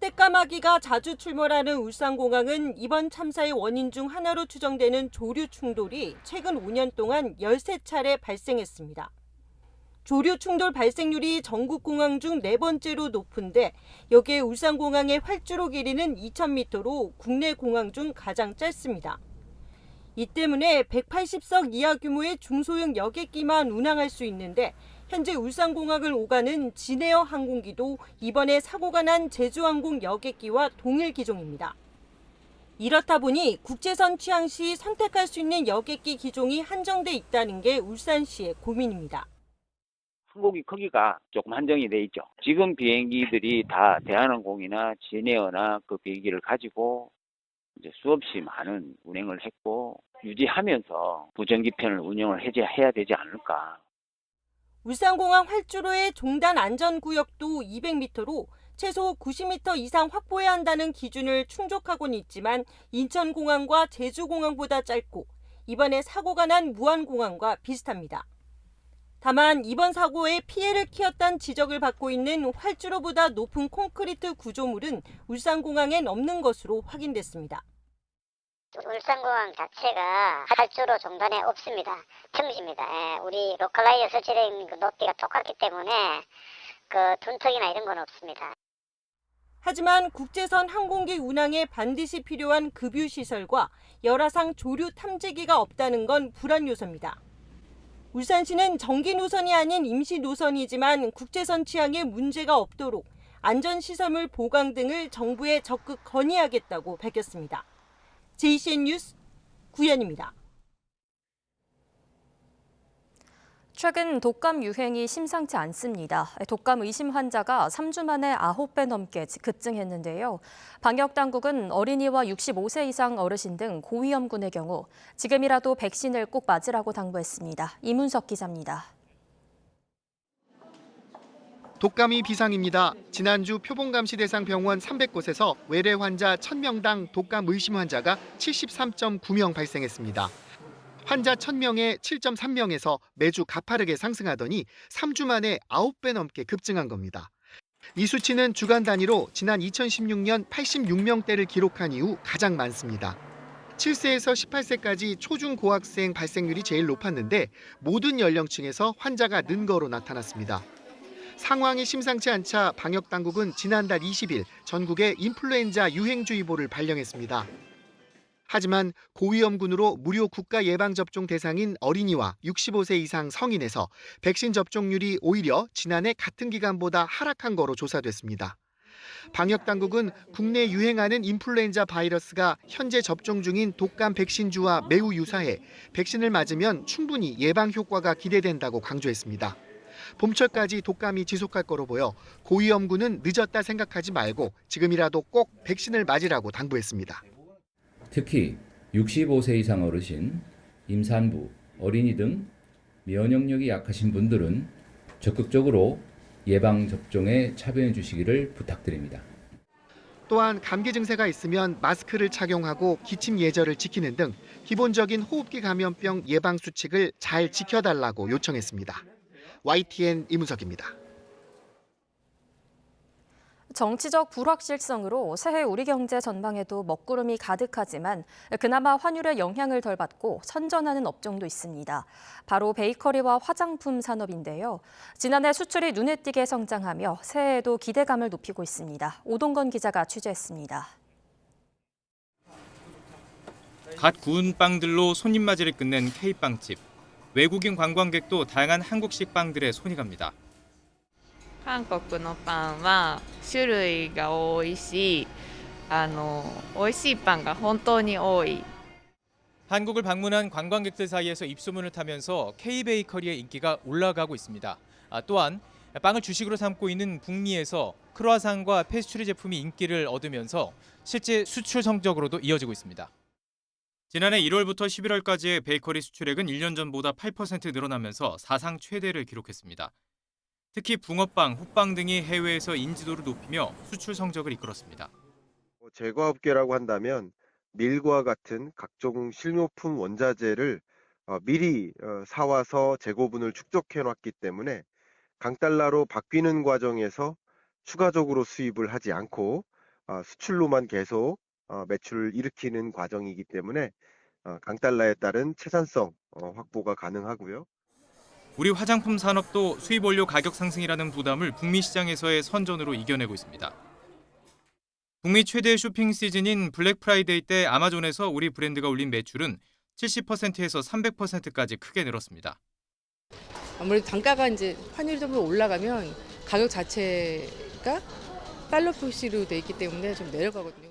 [SPEAKER 9] 떼까마귀가 자주 출몰하는 울산공항은 이번 참사의 원인 중 하나로 추정되는 조류 충돌이 최근 5년 동안 13차례 발생했습니다. 조류 충돌 발생률이 전국 공항 중 4번째로 높은데 여기에 울산공항의 활주로 길이는 2,000m로 국내 공항 중 가장 짧습니다. 이 때문에 180석 이하 규모의 중소형 여객기만 운항할 수 있는데 현재 울산공항을 오가는 진에어 항공기도 이번에 사고가 난 제주항공 여객기와 동일 기종입니다. 이렇다 보니 국제선 취항 시 선택할 수 있는 여객기 기종이 한정돼 있다는 게 울산시의 고민입니다.
[SPEAKER 10] 항공기 크기가 조금 한정이 돼 있죠. 지금 비행기들이 다 대한항공이나 진에어나 그 비행기를 가지고 이제 수없이 많은 운행을 했고 유지하면서 부정기편을 운영을 해야 되지 않을까.
[SPEAKER 9] 울산공항 활주로의 종단 안전구역도 200m로 최소 90m 이상 확보해야 한다는 기준을 충족하고는 있지만 인천공항과 제주공항보다 짧고 이번에 사고가 난 무안공항과 비슷합니다. 다만 이번 사고에 피해를 키웠다는 지적을 받고 있는 활주로보다 높은 콘크리트 구조물은 울산공항엔 없는 것으로 확인됐습니다.
[SPEAKER 11] 울산공항 자체가 활주로 종단에 없습니다. 평지입니다. 우리 로컬라이에 설치되어 있는 그 높이가 똑같기 때문에 그 둔턱이나 이런 건 없습니다.
[SPEAKER 9] 하지만 국제선 항공기 운항에 반드시 필요한 급유 시설과 열화상 조류 탐지기가 없다는 건 불안 요소입니다. 울산시는 정기 노선이 아닌 임시 노선이지만 국제선 취항에 문제가 없도록 안전시설물 보강 등을 정부에 적극 건의하겠다고 밝혔습니다. JCN 뉴스 구현입니다.
[SPEAKER 2] 최근 독감 유행이 심상치 않습니다. 독감 의심 환자가 3주 만에 9배 넘게 급증했는데요. 방역당국은 어린이와 65세 이상 어르신 등 고위험군의 경우 지금이라도 백신을 꼭 맞으라고 당부했습니다. 이문석 기자입니다.
[SPEAKER 13] 독감이 비상입니다. 지난주 표본감시 대상 병원 300곳에서 외래 환자 1,000명당 독감 의심 환자가 73.9명 발생했습니다. 환자 1000명에 7.3명에서 매주 가파르게 상승하더니 3주 만에 9배 넘게 급증한 겁니다. 이 수치는 주간 단위로 지난 2016년 86명대를 기록한 이후 가장 많습니다. 7세에서 18세까지 초중고학생 발생률이 제일 높았는데 모든 연령층에서 환자가 는 거로 나타났습니다. 상황이 심상치 않자 방역당국은 지난달 20일 전국에 인플루엔자 유행주의보를 발령했습니다. 하지만 고위험군으로 무료 국가 예방접종 대상인 어린이와 65세 이상 성인에서 백신 접종률이 오히려 지난해 같은 기간보다 하락한 거로 조사됐습니다. 방역당국은 국내 유행하는 인플루엔자 바이러스가 현재 접종 중인 독감 백신주와 매우 유사해 백신을 맞으면 충분히 예방 효과가 기대된다고 강조했습니다. 봄철까지 독감이 지속할 거로 보여 고위험군은 늦었다 생각하지 말고 지금이라도 꼭 백신을 맞으라고 당부했습니다.
[SPEAKER 14] 특히 65세 이상 어르신, 임산부, 어린이 등 면역력이 약하신 분들은 적극적으로 예방접종에 참여해 주시기를 부탁드립니다.
[SPEAKER 13] 또한 감기 증세가 있으면 마스크를 착용하고 기침 예절을 지키는 등 기본적인 호흡기 감염병 예방 수칙을 잘 지켜달라고 요청했습니다. YTN 이문석입니다.
[SPEAKER 2] 정치적 불확실성으로 새해 우리 경제 전망에도 먹구름이 가득하지만 그나마 환율의 영향을 덜 받고 선전하는 업종도 있습니다. 바로 베이커리와 화장품 산업인데요. 지난해 수출이 눈에 띄게 성장하며 새해에도 기대감을 높이고 있습니다. 오동건 기자가 취재했습니다.
[SPEAKER 15] 갓 구운 빵들로 손님맞이를 끝낸 K빵집. 외국인 관광객도 다양한 한국식 빵들에 손이 갑니다.
[SPEAKER 16] 韓国のパンは種類が多いし、美味しいパンが本当に多い。
[SPEAKER 15] 한국을 방문한 관광객들 사이에서 입소문을 타면서 K베이커리의 인기가 올라가고 있습니다. 또한 빵을 주식으로 삼고 있는 북미에서 크루아상과 페스츄리 제품이 인기를 얻으면서 실제 수출 성적으로도 이어지고 있습니다. 지난해 1월부터 11월까지의 베이커리 수출액은 1년 전보다 8% 늘어나면서 사상 최대를 기록했습니다. 특히 붕어빵, 호빵 등이 해외에서 인지도를 높이며 수출 성적을 이끌었습니다.
[SPEAKER 17] 제과업계라고 한다면 밀과 같은 각종 식료품 원자재를 미리 사와서 재고분을 축적해놨기 때문에 강달러로 바뀌는 과정에서 추가적으로 수입을 하지 않고 수출로만 계속 매출을 일으키는 과정이기 때문에 강달러에 따른 채산성 확보가 가능하고요.
[SPEAKER 15] 우리 화장품 산업도 수입 원료 가격 상승이라는 부담을 북미 시장에서의 선전으로 이겨내고 있습니다. 북미 최대 쇼핑 시즌인 블랙 프라이데이 때 아마존에서 우리 브랜드가 올린 매출은 70%에서 300%까지 크게 늘었습니다.
[SPEAKER 18] 아무래도 단가가 이제 환율이 좀 올라가면 가격 자체가 달러 표시로 돼 있기 때문에 좀 내려가거든요.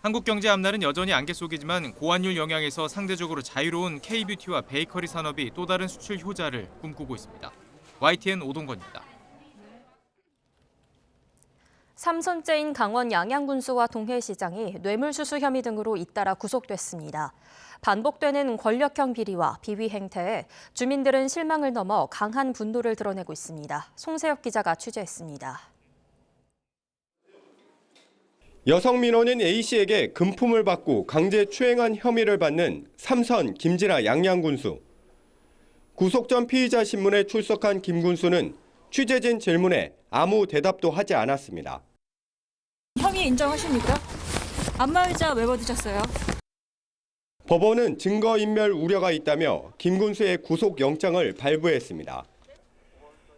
[SPEAKER 15] 한국 경제 앞날은 여전히 안개 속이지만 고환율 영향에서 상대적으로 자유로운 K뷰티와 베이커리 산업이 또 다른 수출 효자를 꿈꾸고 있습니다. YTN 오동건입니다.
[SPEAKER 2] 3선째인 강원 양양군수와 동해시장이 뇌물수수 혐의 등으로 잇따라 구속됐습니다. 반복되는 권력형 비리와 비위 행태에 주민들은 실망을 넘어 강한 분노를 드러내고 있습니다. 송세혁 기자가 취재했습니다.
[SPEAKER 20] 여성 민원인 A씨에게 금품을 받고 강제 추행한 혐의를 받는 3선 김진아 양양군수. 구속 전 피의자 신문에 출석한 김 군수는 취재진 질문에 아무 대답도 하지 않았습니다.
[SPEAKER 27] 혐의 인정하십니까? 안마의자 왜 받으셨어요?
[SPEAKER 20] 법원은 증거인멸 우려가 있다며 김 군수의 구속영장을 발부했습니다.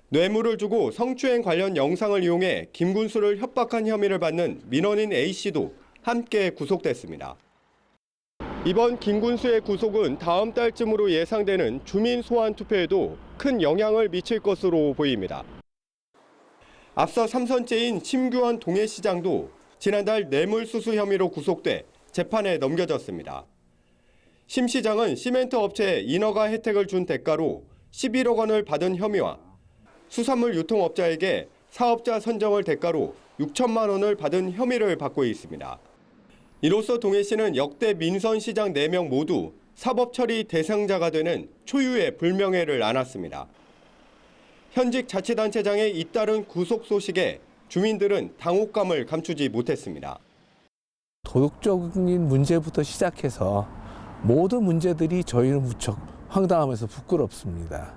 [SPEAKER 20] 뇌물을 주고 성추행 관련 영상을 이용해 김 군수를 협박한 혐의를 받는 민원인 A씨도 함께 구속됐습니다. 이번 김 군수의 구속은 다음 달쯤으로 예상되는 주민 소환 투표에도 큰 영향을 미칠 것으로 보입니다. 앞서 3선째인 심규원 동해시장도 지난달 뇌물수수 혐의로 구속돼 재판에 넘겨졌습니다. 심 시장은 시멘트 업체에 인허가 혜택을 준 대가로 11억 원을 받은 혐의와 수산물 유통업자에게 사업자 선정을 대가로 6천만 원을 받은 혐의를 받고 있습니다. 이로써 동해시는 역대 민선시장 4명 모두 사법처리 대상자가 되는 초유의 불명예를 안았습니다. 현직 자치단체장의 잇따른 구속 소식에 주민들은 당혹감을 감추지 못했습니다.
[SPEAKER 28] 도덕적인 문제부터 시작해서
[SPEAKER 3] 모든 문제들이 저희는 무척 황당하면서 부끄럽습니다.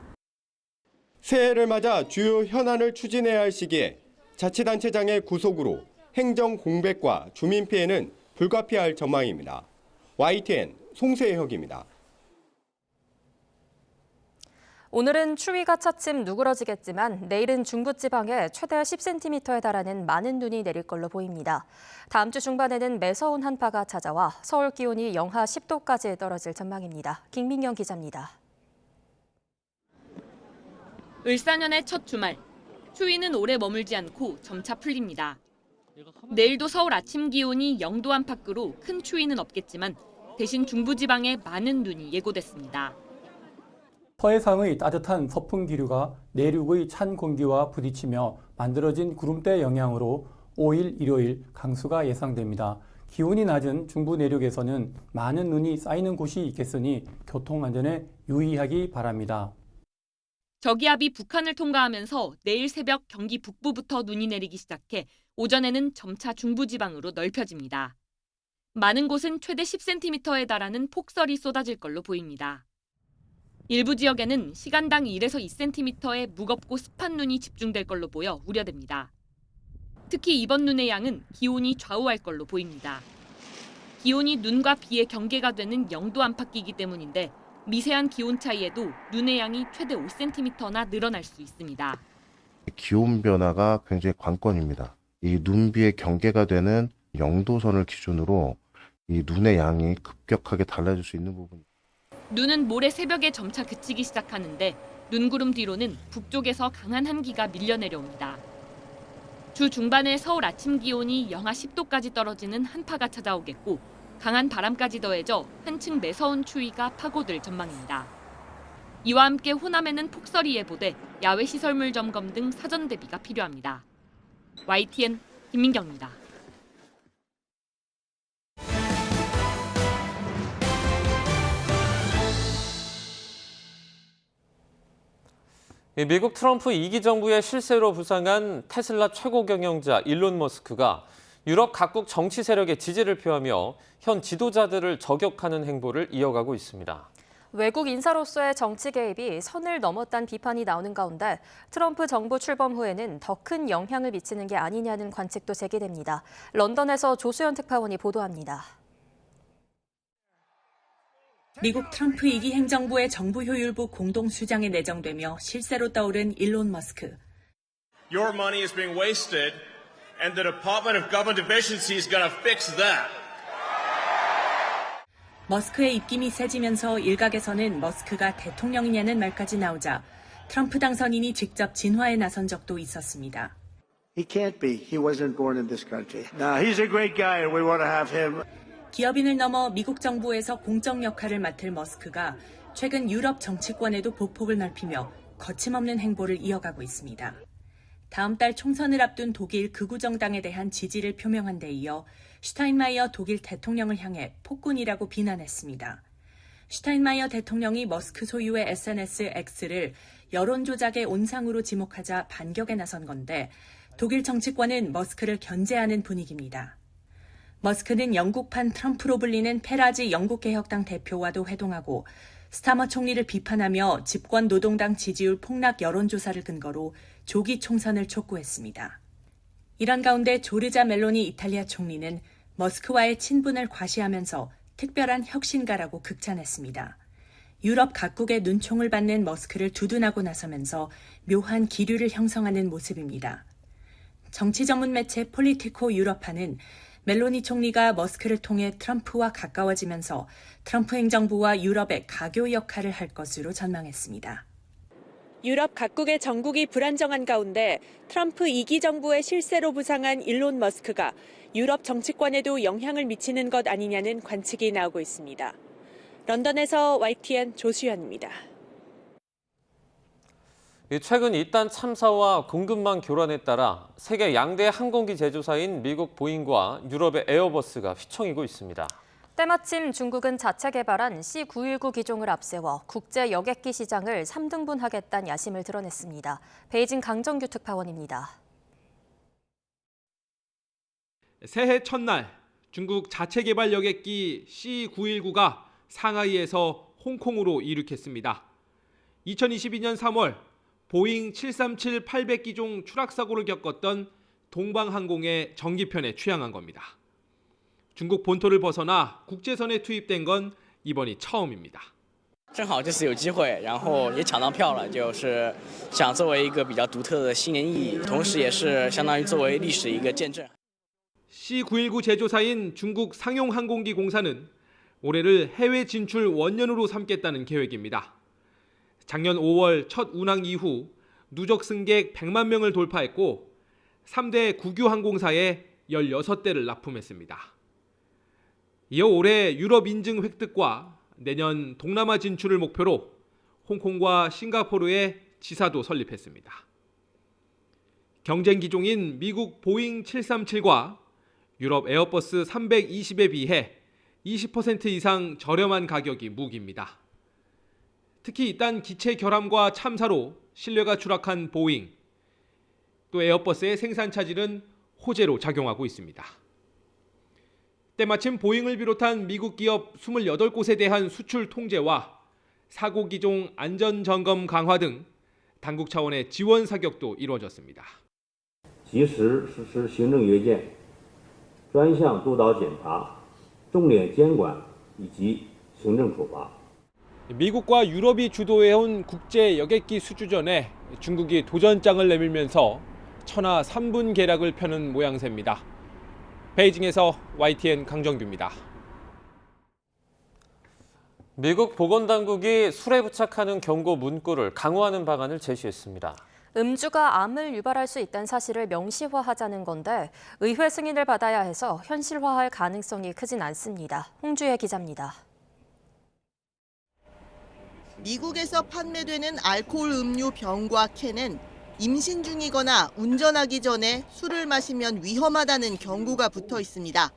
[SPEAKER 20] 새해를 맞아 주요 현안을 추진해야 할 시기에 자치단체장의 구속으로 행정 공백과 주민 피해는 불가피할 전망입니다. YTN 송세혁입니다.
[SPEAKER 2] 오늘은 추위가 차츰 누그러지겠지만 내일은 중부지방에 최대 10cm에 달하는 많은 눈이 내릴 걸로 보입니다. 다음 주 중반에는 매서운 한파가 찾아와 서울 기온이 영하 10도까지 떨어질 전망입니다. 김민경 기자입니다.
[SPEAKER 12] 을사년의 첫 주말, 추위는 오래 머물지 않고 점차 풀립니다. 내일도 서울 아침 기온이 0도 안팎으로 큰 추위는 없겠지만 대신 중부지방에 많은 눈이 예고됐습니다.
[SPEAKER 19] 서해상의 따뜻한 서풍 기류가 내륙의 찬 공기와 부딪히며 만들어진 구름대 영향으로 5일 일요일 강수가 예상됩니다. 기온이 낮은 중부 내륙에서는 많은 눈이 쌓이는 곳이 있겠으니 교통안전에 유의하기 바랍니다.
[SPEAKER 12] 저기압이 북한을 통과하면서 내일 새벽 경기 북부부터 눈이 내리기 시작해 오전에는 점차 중부지방으로 넓혀집니다. 많은 곳은 최대 10cm에 달하는 폭설이 쏟아질 걸로 보입니다. 일부 지역에는 시간당 1에서 2cm의 무겁고 습한 눈이 집중될 걸로 보여 우려됩니다. 특히 이번 눈의 양은 기온이 좌우할 걸로 보입니다. 기온이 눈과 비의 경계가 되는 0도 안팎이기 때문인데 미세한 기온 차이에도 눈의 양이 최대 5cm나 늘어날 수 있습니다.
[SPEAKER 21] 기온 변화가 굉장히 관건입니다. 이 눈비의 경계가 되는 0도선을 기준으로 이 눈의 양이 급격하게 달라질 수 있는 부분.
[SPEAKER 12] 눈은 모레 새벽에 점차 그치기 시작하는데 눈구름 뒤로는 북쪽에서 강한 한기가 밀려 내려옵니다. 주 중반에 서울 아침 기온이 영하 10도까지 떨어지는 한파가 찾아오겠고 강한 바람까지 더해져 한층 매서운 추위가 파고들 전망입니다. 이와 함께 호남에는 폭설이 예보돼 야외 시설물 점검 등 사전 대비가 필요합니다. YTN 김민경입니다.
[SPEAKER 1] 미국 트럼프 2기 정부의 실세로 부상한 테슬라 최고 경영자 일론 머스크가 유럽 각국 정치 세력의 지지를 표하며 현 지도자들을 저격하는 행보를 이어가고 있습니다.
[SPEAKER 2] 외국 인사로서의 정치 개입이 선을 넘었다는 비판이 나오는 가운데 트럼프 정부 출범 후에는 더 큰 영향을 미치는 게 아니냐는 관측도 제기됩니다. 런던에서 조수연 특파원이 보도합니다.
[SPEAKER 22] 미국 트럼프 2기 행정부의 정부 효율부 공동수장에 내정되며 실세로 떠오른 일론 머스크.
[SPEAKER 23] Your money is being wasted and the Department of Government Efficiency is going to fix that.
[SPEAKER 22] 머스크의 입김이 세지면서 일각에서는 머스크가 대통령이냐는 말까지 나오자 트럼프 당선인이 직접 진화에 나선 적도 있었습니다.
[SPEAKER 25] He can't be. He wasn't born in this country. Now, he's a great guy and we want to have him.
[SPEAKER 22] 기업인을 넘어 미국 정부에서 공적 역할을 맡을 머스크가 최근 유럽 정치권에도 보폭을 넓히며 거침없는 행보를 이어가고 있습니다. 다음 달 총선을 앞둔 독일 극우 정당에 대한 지지를 표명한 데 이어 슈타인마이어 독일 대통령을 향해 폭군이라고 비난했습니다. 슈타인마이어 대통령이 머스크 소유의 SNS X를 여론 조작의 온상으로 지목하자 반격에 나선 건데 독일 정치권은 머스크를 견제하는 분위기입니다. 머스크는 영국판 트럼프로 불리는 페라지 영국개혁당 대표와도 회동하고 스타머 총리를 비판하며 집권 노동당 지지율 폭락 여론조사를 근거로 조기 총선을 촉구했습니다. 이런 가운데 조르자 멜로니 이탈리아 총리는 머스크와의 친분을 과시하면서 특별한 혁신가라고 극찬했습니다. 유럽 각국의 눈총을 받는 머스크를 두둔하고 나서면서 묘한 기류를 형성하는 모습입니다. 정치 전문 매체 폴리티코 유럽파는 멜로니 총리가 머스크를 통해 트럼프와 가까워지면서 트럼프 행정부와 유럽의 가교 역할을 할 것으로 전망했습니다. 유럽 각국의 정국이 불안정한 가운데 트럼프 2기 정부의 실세로 부상한 일론 머스크가 유럽 정치권에도 영향을 미치는 것 아니냐는 관측이 나오고 있습니다. 런던에서 YTN 조수연입니다.
[SPEAKER 1] 최근 잇단 참사와 공급망 교란에 따라 세계 양대 항공기 제조사인 미국 보잉과 유럽의 에어버스가 휘청이고 있습니다.
[SPEAKER 2] 때마침 중국은 자체 개발한 C919 기종을 앞세워 국제 여객기 시장을 3등분하겠다는 야심을 드러냈습니다. 베이징 강정규 특파원입니다.
[SPEAKER 28] 새해 첫날 중국 자체 개발 여객기 C919가
[SPEAKER 4] 상하이에서 홍콩으로 이륙했습니다. 2022년 3월 보잉 737-800기종 추락사고를 겪었던 동방항공의 정기편에 취항한 겁니다. 중국 본토를 벗어나 국제선에 투입된 건 이번이 처음입니다.
[SPEAKER 5] 正好这次有机会，然后也抢到票了，就是想作为一个比较独特的新年意义，同时也是相当于作为历史一个见证。
[SPEAKER 4] C919 제조사인 중국 상용항공기 공사는 올해를 해외 진출 원년으로 삼겠다는 계획입니다. 작년 5월 첫 운항 이후 누적 승객 100만 명을 돌파했고 3대 국유 항공사에 16대를 납품했습니다. 이어 올해 유럽 인증 획득과 내년 동남아 진출을 목표로 홍콩과 싱가포르에 지사도 설립했습니다. 경쟁 기종인 미국 보잉 737과 유럽 에어버스 320에 비해 20% 이상 저렴한 가격이 무기입니다. 특히 이딴 기체 결함과 참사로 신뢰가 추락한 보잉, 또 에어버스의 생산 차질은 호재로 작용하고 있습니다. 때마침 보잉을 비롯한 미국 기업 28곳에 대한 수출 통제와 사고 기종 안전 점검 강화 등 당국 차원의 지원 사격도 이루어졌습니다.
[SPEAKER 6] 及时实施行政约见、专项督导检查、重点监管以及行政处罚。
[SPEAKER 4] 미국과 유럽이 주도해온 국제 여객기 수주전에 중국이 도전장을 내밀면서 천하 3분 계략을 펴는 모양새입니다. 베이징에서 YTN 강정규입니다.
[SPEAKER 1] 미국 보건당국이 술에 부착하는 경고 문구를 강화하는 방안을 제시했습니다.
[SPEAKER 2] 음주가 암을 유발할 수 있다는 사실을 명시화하자는 건데 의회 승인을 받아야 해서 현실화할 가능성이 크진 않습니다. 홍주혜 기자입니다.
[SPEAKER 7] 미국에서 판매되는 알코올 음료 병과 캔은 임신 중이거나 운전하기 전에 술을 마시면 위험하다는 경고가 붙어 있습니다.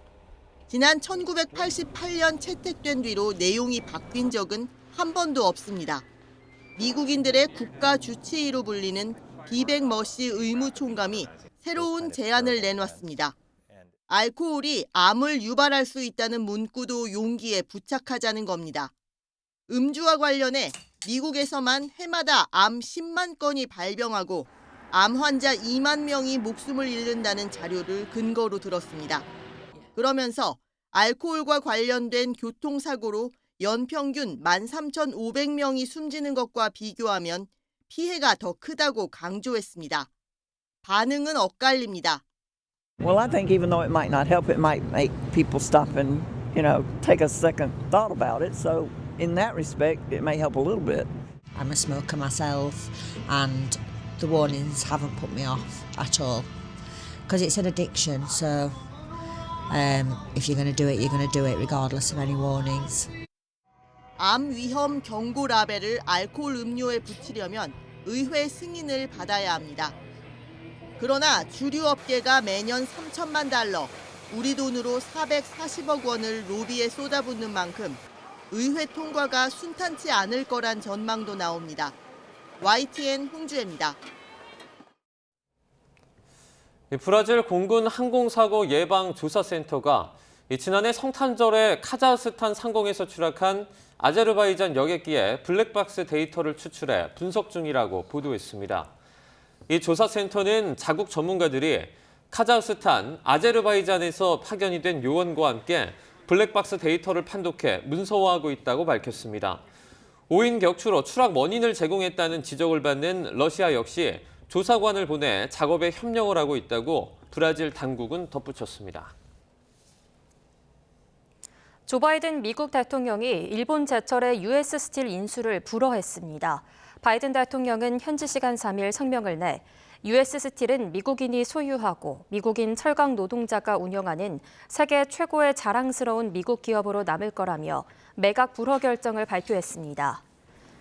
[SPEAKER 7] 지난 1988년 채택된 뒤로 내용이 바뀐 적은 한 번도 없습니다. 미국인들의 국가 주치의로 불리는 비백 머시 의무총감이 새로운 제안을 내놨습니다. 알코올이 암을 유발할 수 있다는 문구도 용기에 부착하자는 겁니다. 음주와 관련해 미국에서만 해마다 암 10만 건이 발병하고 암 환자 2만 명이 목숨을 잃는다는 자료를 근거로 들었습니다. 그러면서 알코올과 관련된 교통사고로 연평균 13,500명이 숨지는 것과 비교하면 피해가 더 크다고 강조했습니다. 반응은 엇갈립니다.
[SPEAKER 8] Well, I think even though it might not help, it might make people stop and, take a second thought about it. So in that respect, it may help a little bit.
[SPEAKER 24] I'm a smoker myself, and the warnings haven't put me off at all. Because it's an addiction, so if you're going to do it, you're going to do it regardless of any warnings.
[SPEAKER 7] 암 위험 경고 라벨을 알코올 음료에 붙이려면 의회 승인을 받아야 합니다. 그러나 주류 업계가 매년 3천만 달러, 우리 돈으로 440억 원을 로비에 쏟아붓는 만큼 의회 통과가 순탄치 않을 거란 전망도 나옵니다. YTN 홍주혜입니다.
[SPEAKER 1] 브라질 공군 항공사고 예방조사센터가 지난해 성탄절에 카자흐스탄 상공에서 추락한 아제르바이잔 여객기의 블랙박스 데이터를 추출해 분석 중이라고 보도했습니다. 이 조사센터는 자국 전문가들이 카자흐스탄, 아제르바이잔에서 파견이 된 요원과 함께 블랙박스 데이터를 판독해 문서화하고 있다고 밝혔습니다. 5인 격추로 추락 원인을 제공했다는 지적을 받는 러시아 역시 조사관을 보내 작업에 협력을 하고 있다고 브라질 당국은 덧붙였습니다.
[SPEAKER 2] 조 바이든 미국 대통령이 일본 제철의 US 스틸 인수를 불허했습니다. 바이든 대통령은 현지 시간 3일 성명을 내 US 스틸은 미국인이 소유하고 미국인 철강 노동자가 운영하는 세계 최고의 자랑스러운 미국 기업으로 남을 거라며 매각 불허 결정을 발표했습니다.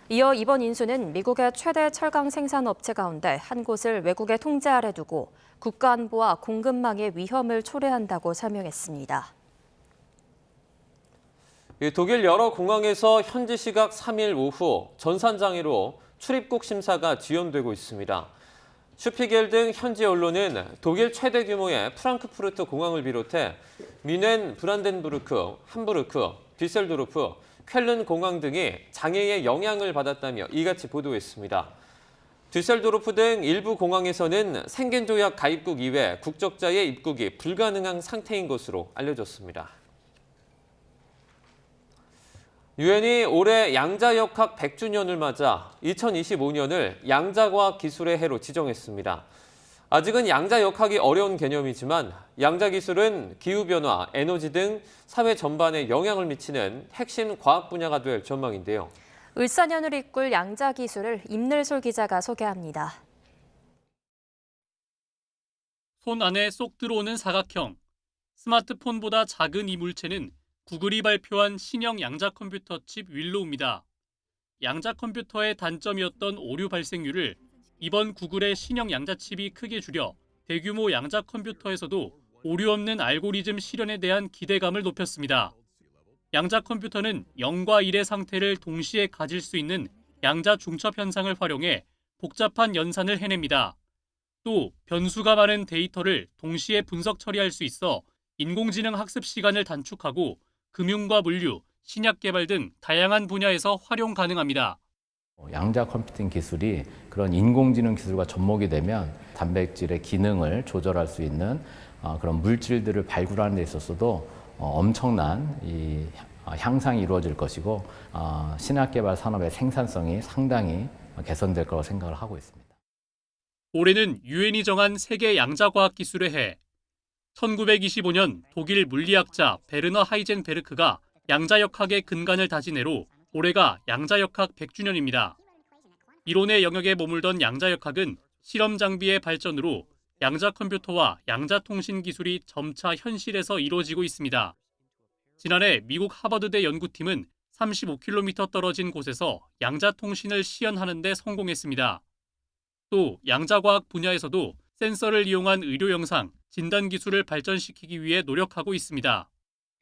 [SPEAKER 2] 이어 이번 인수는 미국의 최대 철강 생산업체 가운데 한 곳을 외국의 통제 아래 두고 국가안보와 공급망의 위험을 초래한다고 설명했습니다.
[SPEAKER 1] 독일 여러 공항에서 현지 시각 3일 오후 전산장애로 출입국 심사가 지연되고 있습니다. 슈피겔 등 현지 언론은 독일 최대 규모의 프랑크푸르트 공항을 비롯해 뮌헨, 브란덴부르크, 함부르크, 디셀도르프, 쾰른 공항 등이 장애의 영향을 받았다며 이같이 보도했습니다. düsseldorf 등 일부 공항에서는 생겐조약 가입국 이외 국적자의 입국이 불가능한 상태인 것으로 알려졌습니다. 유엔이 올해 양자역학 100주년을 맞아 2025년을 양자과학 기술의 해로 지정했습니다. 아직은 양자역학이 어려운 개념이지만 양자기술은 기후변화, 에너지 등 사회 전반에 영향을 미치는 핵심 과학 분야가 될 전망인데요.
[SPEAKER 2] 을사년을 이끌 양자기술을 임늘솔 기자가 소개합니다.
[SPEAKER 9] 손 안에 쏙 들어오는 사각형, 스마트폰보다 작은 이 물체는 구글이 발표한 신형 양자 컴퓨터 칩 윌로우입니다. 양자 컴퓨터의 단점이었던 오류 발생률을 이번 구글의 신형 양자 칩이 크게 줄여 대규모 양자 컴퓨터에서도 오류 없는 알고리즘 실현에 대한 기대감을 높였습니다. 양자 컴퓨터는 0과 1의 상태를 동시에 가질 수 있는 양자 중첩 현상을 활용해 복잡한 연산을 해냅니다. 또 변수가 많은 데이터를 동시에 분석 처리할 수 있어 인공지능 학습 시간을 단축하고 금융과 물류, 신약 개발 등 다양한 분야에서 활용 가능합니다.
[SPEAKER 10] 양자 컴퓨팅 기술이 그런 인공지능 기술과 접목이 되면 단백질의 기능을 조절할 수 있는 그런 물질들을 발굴하는 데 있어서도 엄청난 이 향상이 이루어질 것이고 신약 개발 산업의 생산성이 상당히 개선될 거라고 생각을 하고 있습니다.
[SPEAKER 9] 올해는 유엔이 정한 세계 양자과학 기술의 해. 1925년 독일 물리학자 베르너 하이젠베르크가 양자역학의 근간을 다진 해로 올해가 양자역학 100주년입니다. 이론의 영역에 머물던 양자역학은 실험 장비의 발전으로 양자 컴퓨터와 양자 통신 기술이 점차 현실에서 이루어지고 있습니다. 지난해 미국 하버드대 연구팀은 35km 떨어진 곳에서 양자 통신을 시연하는 데 성공했습니다. 또 양자과학 분야에서도 센서를 이용한 의료 영상, 진단 기술을 발전시키기 위해 노력하고 있습니다.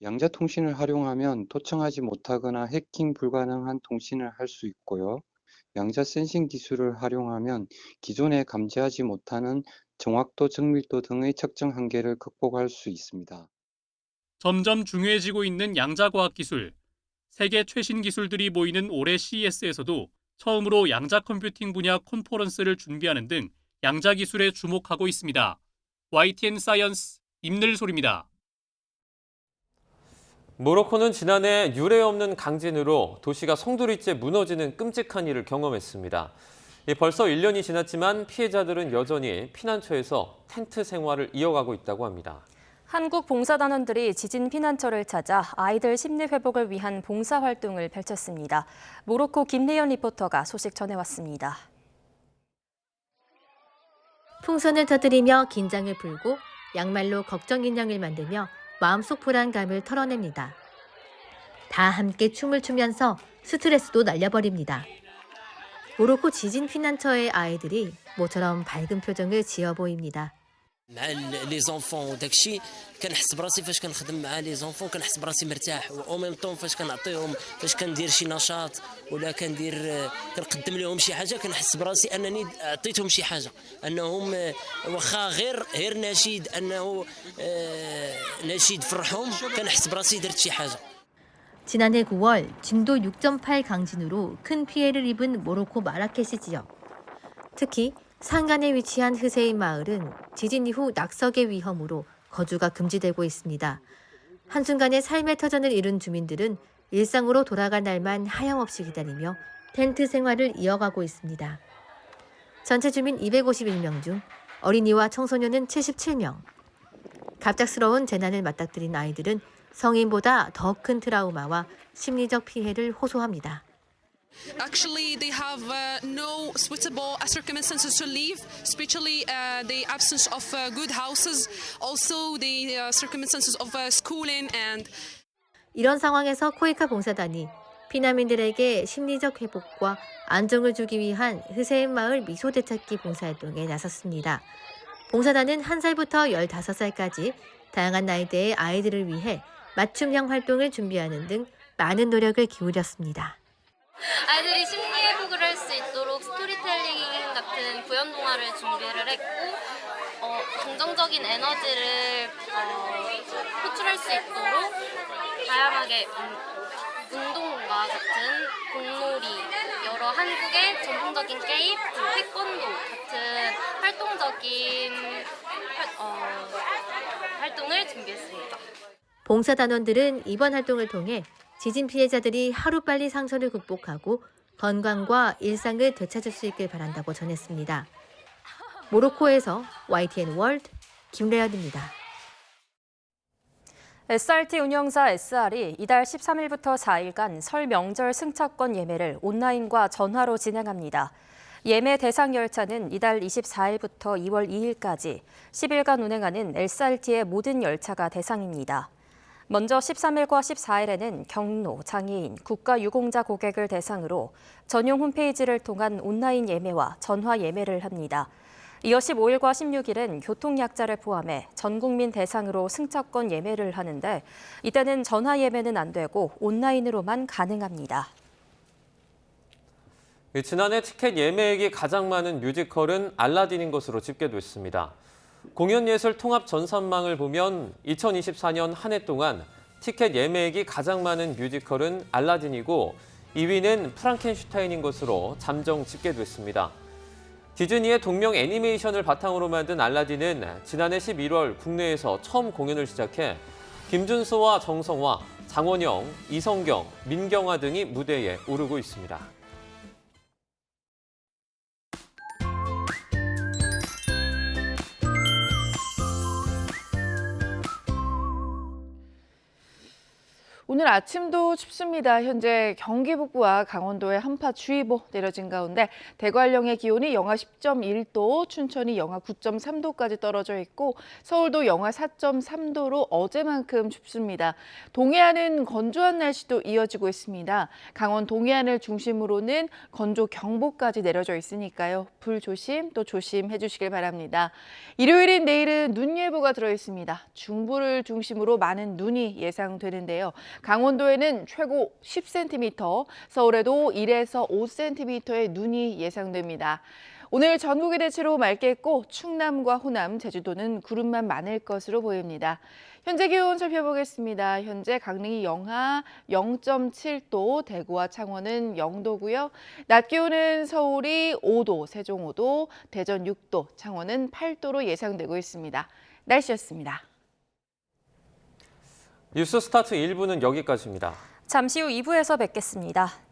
[SPEAKER 11] 양자 통신을 활용하면 토청하지 못하거나 해킹 불가능한 통신을 할 수 있고요. 양자 센싱 기술을 활용하면 기존에 감지하지 못하는 정확도, 정밀도 등의 측정 한계를 극복할 수 있습니다.
[SPEAKER 9] 점점 중요해지고 있는 양자과학 기술. 세계 최신 기술들이 모이는 올해 CES에서도 처음으로 양자 컴퓨팅 분야 컨퍼런스를 준비하는 등 양자 기술에 주목하고 있습니다. YTN 사이언스 임늘솔입니다.
[SPEAKER 1] 모로코는 지난해 유례 없는 강진으로 도시가 송두리째 무너지는 끔찍한 일을 경험했습니다. 벌써 1년이 지났지만 피해자들은 여전히 피난처에서 텐트 생활을 이어가고 있다고 합니다.
[SPEAKER 2] 한국 봉사단원들이 지진 피난처를 찾아 아이들 심리 회복을 위한 봉사활동을 펼쳤습니다. 모로코 김내연 리포터가 소식 전해왔습니다.
[SPEAKER 13] 풍선을 터뜨리며 긴장을 풀고 양말로 걱정 인형을 만들며 마음속 불안감을 털어냅니다. 다 함께 춤을 추면서 스트레스도 날려버립니다. 모로코 지진 피난처의 아이들이 모처럼 밝은 표정을 지어 보입니다.
[SPEAKER 14] مع لي زونفون وداك الشيء كنحس براسي فاش كنخدم مع لي زونفون كنحس براسي مرتاح او ميم طون فاش كنعطيهم فاش كندير شي نشاط ولا كنقدم لهم شي حاجه كنحس براسي انني عطيتهم شي حاجه انهم واخا غير نشيد انه نشيد فرحهم كنحس براسي درت شي حاجه.
[SPEAKER 13] 지난해 9월 진도 6.8 강진으로 큰 피해를 입은 모로코 마라케시 지역. 특히 산간에 위치한 흐세인 마을은 지진 이후 낙석의 위험으로 거주가 금지되고 있습니다. 한순간에 삶의 터전을 잃은 주민들은 일상으로 돌아갈 날만 하염없이 기다리며 텐트 생활을 이어가고 있습니다. 전체 주민 251명 중 어린이와 청소년은 77명. 갑작스러운 재난을 맞닥뜨린 아이들은 성인보다 더 큰 트라우마와 심리적 피해를 호소합니다.
[SPEAKER 16] Actually, they have no suitable circumstances to live, especially the absence of good houses, also the circumstances of schooling and.
[SPEAKER 13] 이런 상황에서 코이카 봉사단이 피난민들에게 심리적 회복과 안정을 주기 위한 흐세인 마을 미소 되찾기 봉사활동에 나섰습니다. 봉사단은 1살부터 15살까지 다양한 나이대의 아이들을 위해 맞춤형 활동을 준비하는 등 많은 노력을 기울였습니다.
[SPEAKER 26] 아이들이 심리 회복을 할 수 있도록 스토리텔링 같은 구연 동화를 준비를 했고 긍정적인 에너지를 표출할 수 있도록 다양하게 운동과 같은 공놀이, 여러 한국의 전통적인 게임, 태권도 같은 활동적인 활동을 준비했습니다.
[SPEAKER 13] 봉사단원들은 이번 활동을 통해 지진 피해자들이 하루빨리 상처를 극복하고 건강과 일상을 되찾을 수 있길 바란다고 전했습니다. 모로코에서 YTN 월드 김래연입니다.
[SPEAKER 2] SRT 운영사 SR이 이달 13일부터 4일간 설 명절 승차권 예매를 온라인과 전화로 진행합니다. 예매 대상 열차는 이달 24일부터 2월 2일까지 10일간 운행하는 SRT의 모든 열차가 대상입니다. 먼저 13일과 14일에는 경로, 장애인, 국가유공자 고객을 대상으로 전용 홈페이지를 통한 온라인 예매와 전화 예매를 합니다. 이어 15일과 16일은 교통약자를 포함해 전 국민 대상으로 승차권 예매를 하는데 이때는 전화 예매는 안 되고 온라인으로만 가능합니다.
[SPEAKER 1] 지난해 티켓 예매액이 가장 많은 뮤지컬은 알라딘인 것으로 집계됐습니다. 공연예술 통합 전산망을 보면 2024년 한 해 동안 티켓 예매액이 가장 많은 뮤지컬은 알라딘이고 2위는 프랑켄슈타인인 것으로 잠정 집계됐습니다. 디즈니의 동명 애니메이션을 바탕으로 만든 알라딘은 지난해 11월 국내에서 처음 공연을 시작해 김준수와 정성화, 장원영, 이성경, 민경화 등이 무대에 오르고 있습니다.
[SPEAKER 3] 오늘 아침도 춥습니다. 현재 경기 북부와 강원도에 한파주의보 내려진 가운데 대관령의 기온이 영하 10.1도, 춘천이 영하 9.3도까지 떨어져 있고 서울도 영하 4.3도로 어제만큼 춥습니다. 동해안은 건조한 날씨도 이어지고 있습니다. 강원 동해안을 중심으로는 건조 경보까지 내려져 있으니까요. 불 조심 또 조심해 주시길 바랍니다. 일요일인 내일은 눈 예보가 들어 있습니다. 중부를 중심으로 많은 눈이 예상되는데요. 강원도에는 최고 10cm, 서울에도 1에서 5cm의 눈이 예상됩니다. 오늘 전국이 대체로 맑겠고 충남과 호남, 제주도는 구름만 많을 것으로 보입니다. 현재 기온 살펴보겠습니다. 현재 강릉이 영하 0.7도, 대구와 창원은 0도고요. 낮 기온은 서울이 5도, 세종 5도, 대전 6도, 창원은 8도로 예상되고 있습니다. 날씨였습니다.
[SPEAKER 1] 뉴스 스타트 1부는 여기까지입니다.
[SPEAKER 2] 잠시 후 2부에서 뵙겠습니다.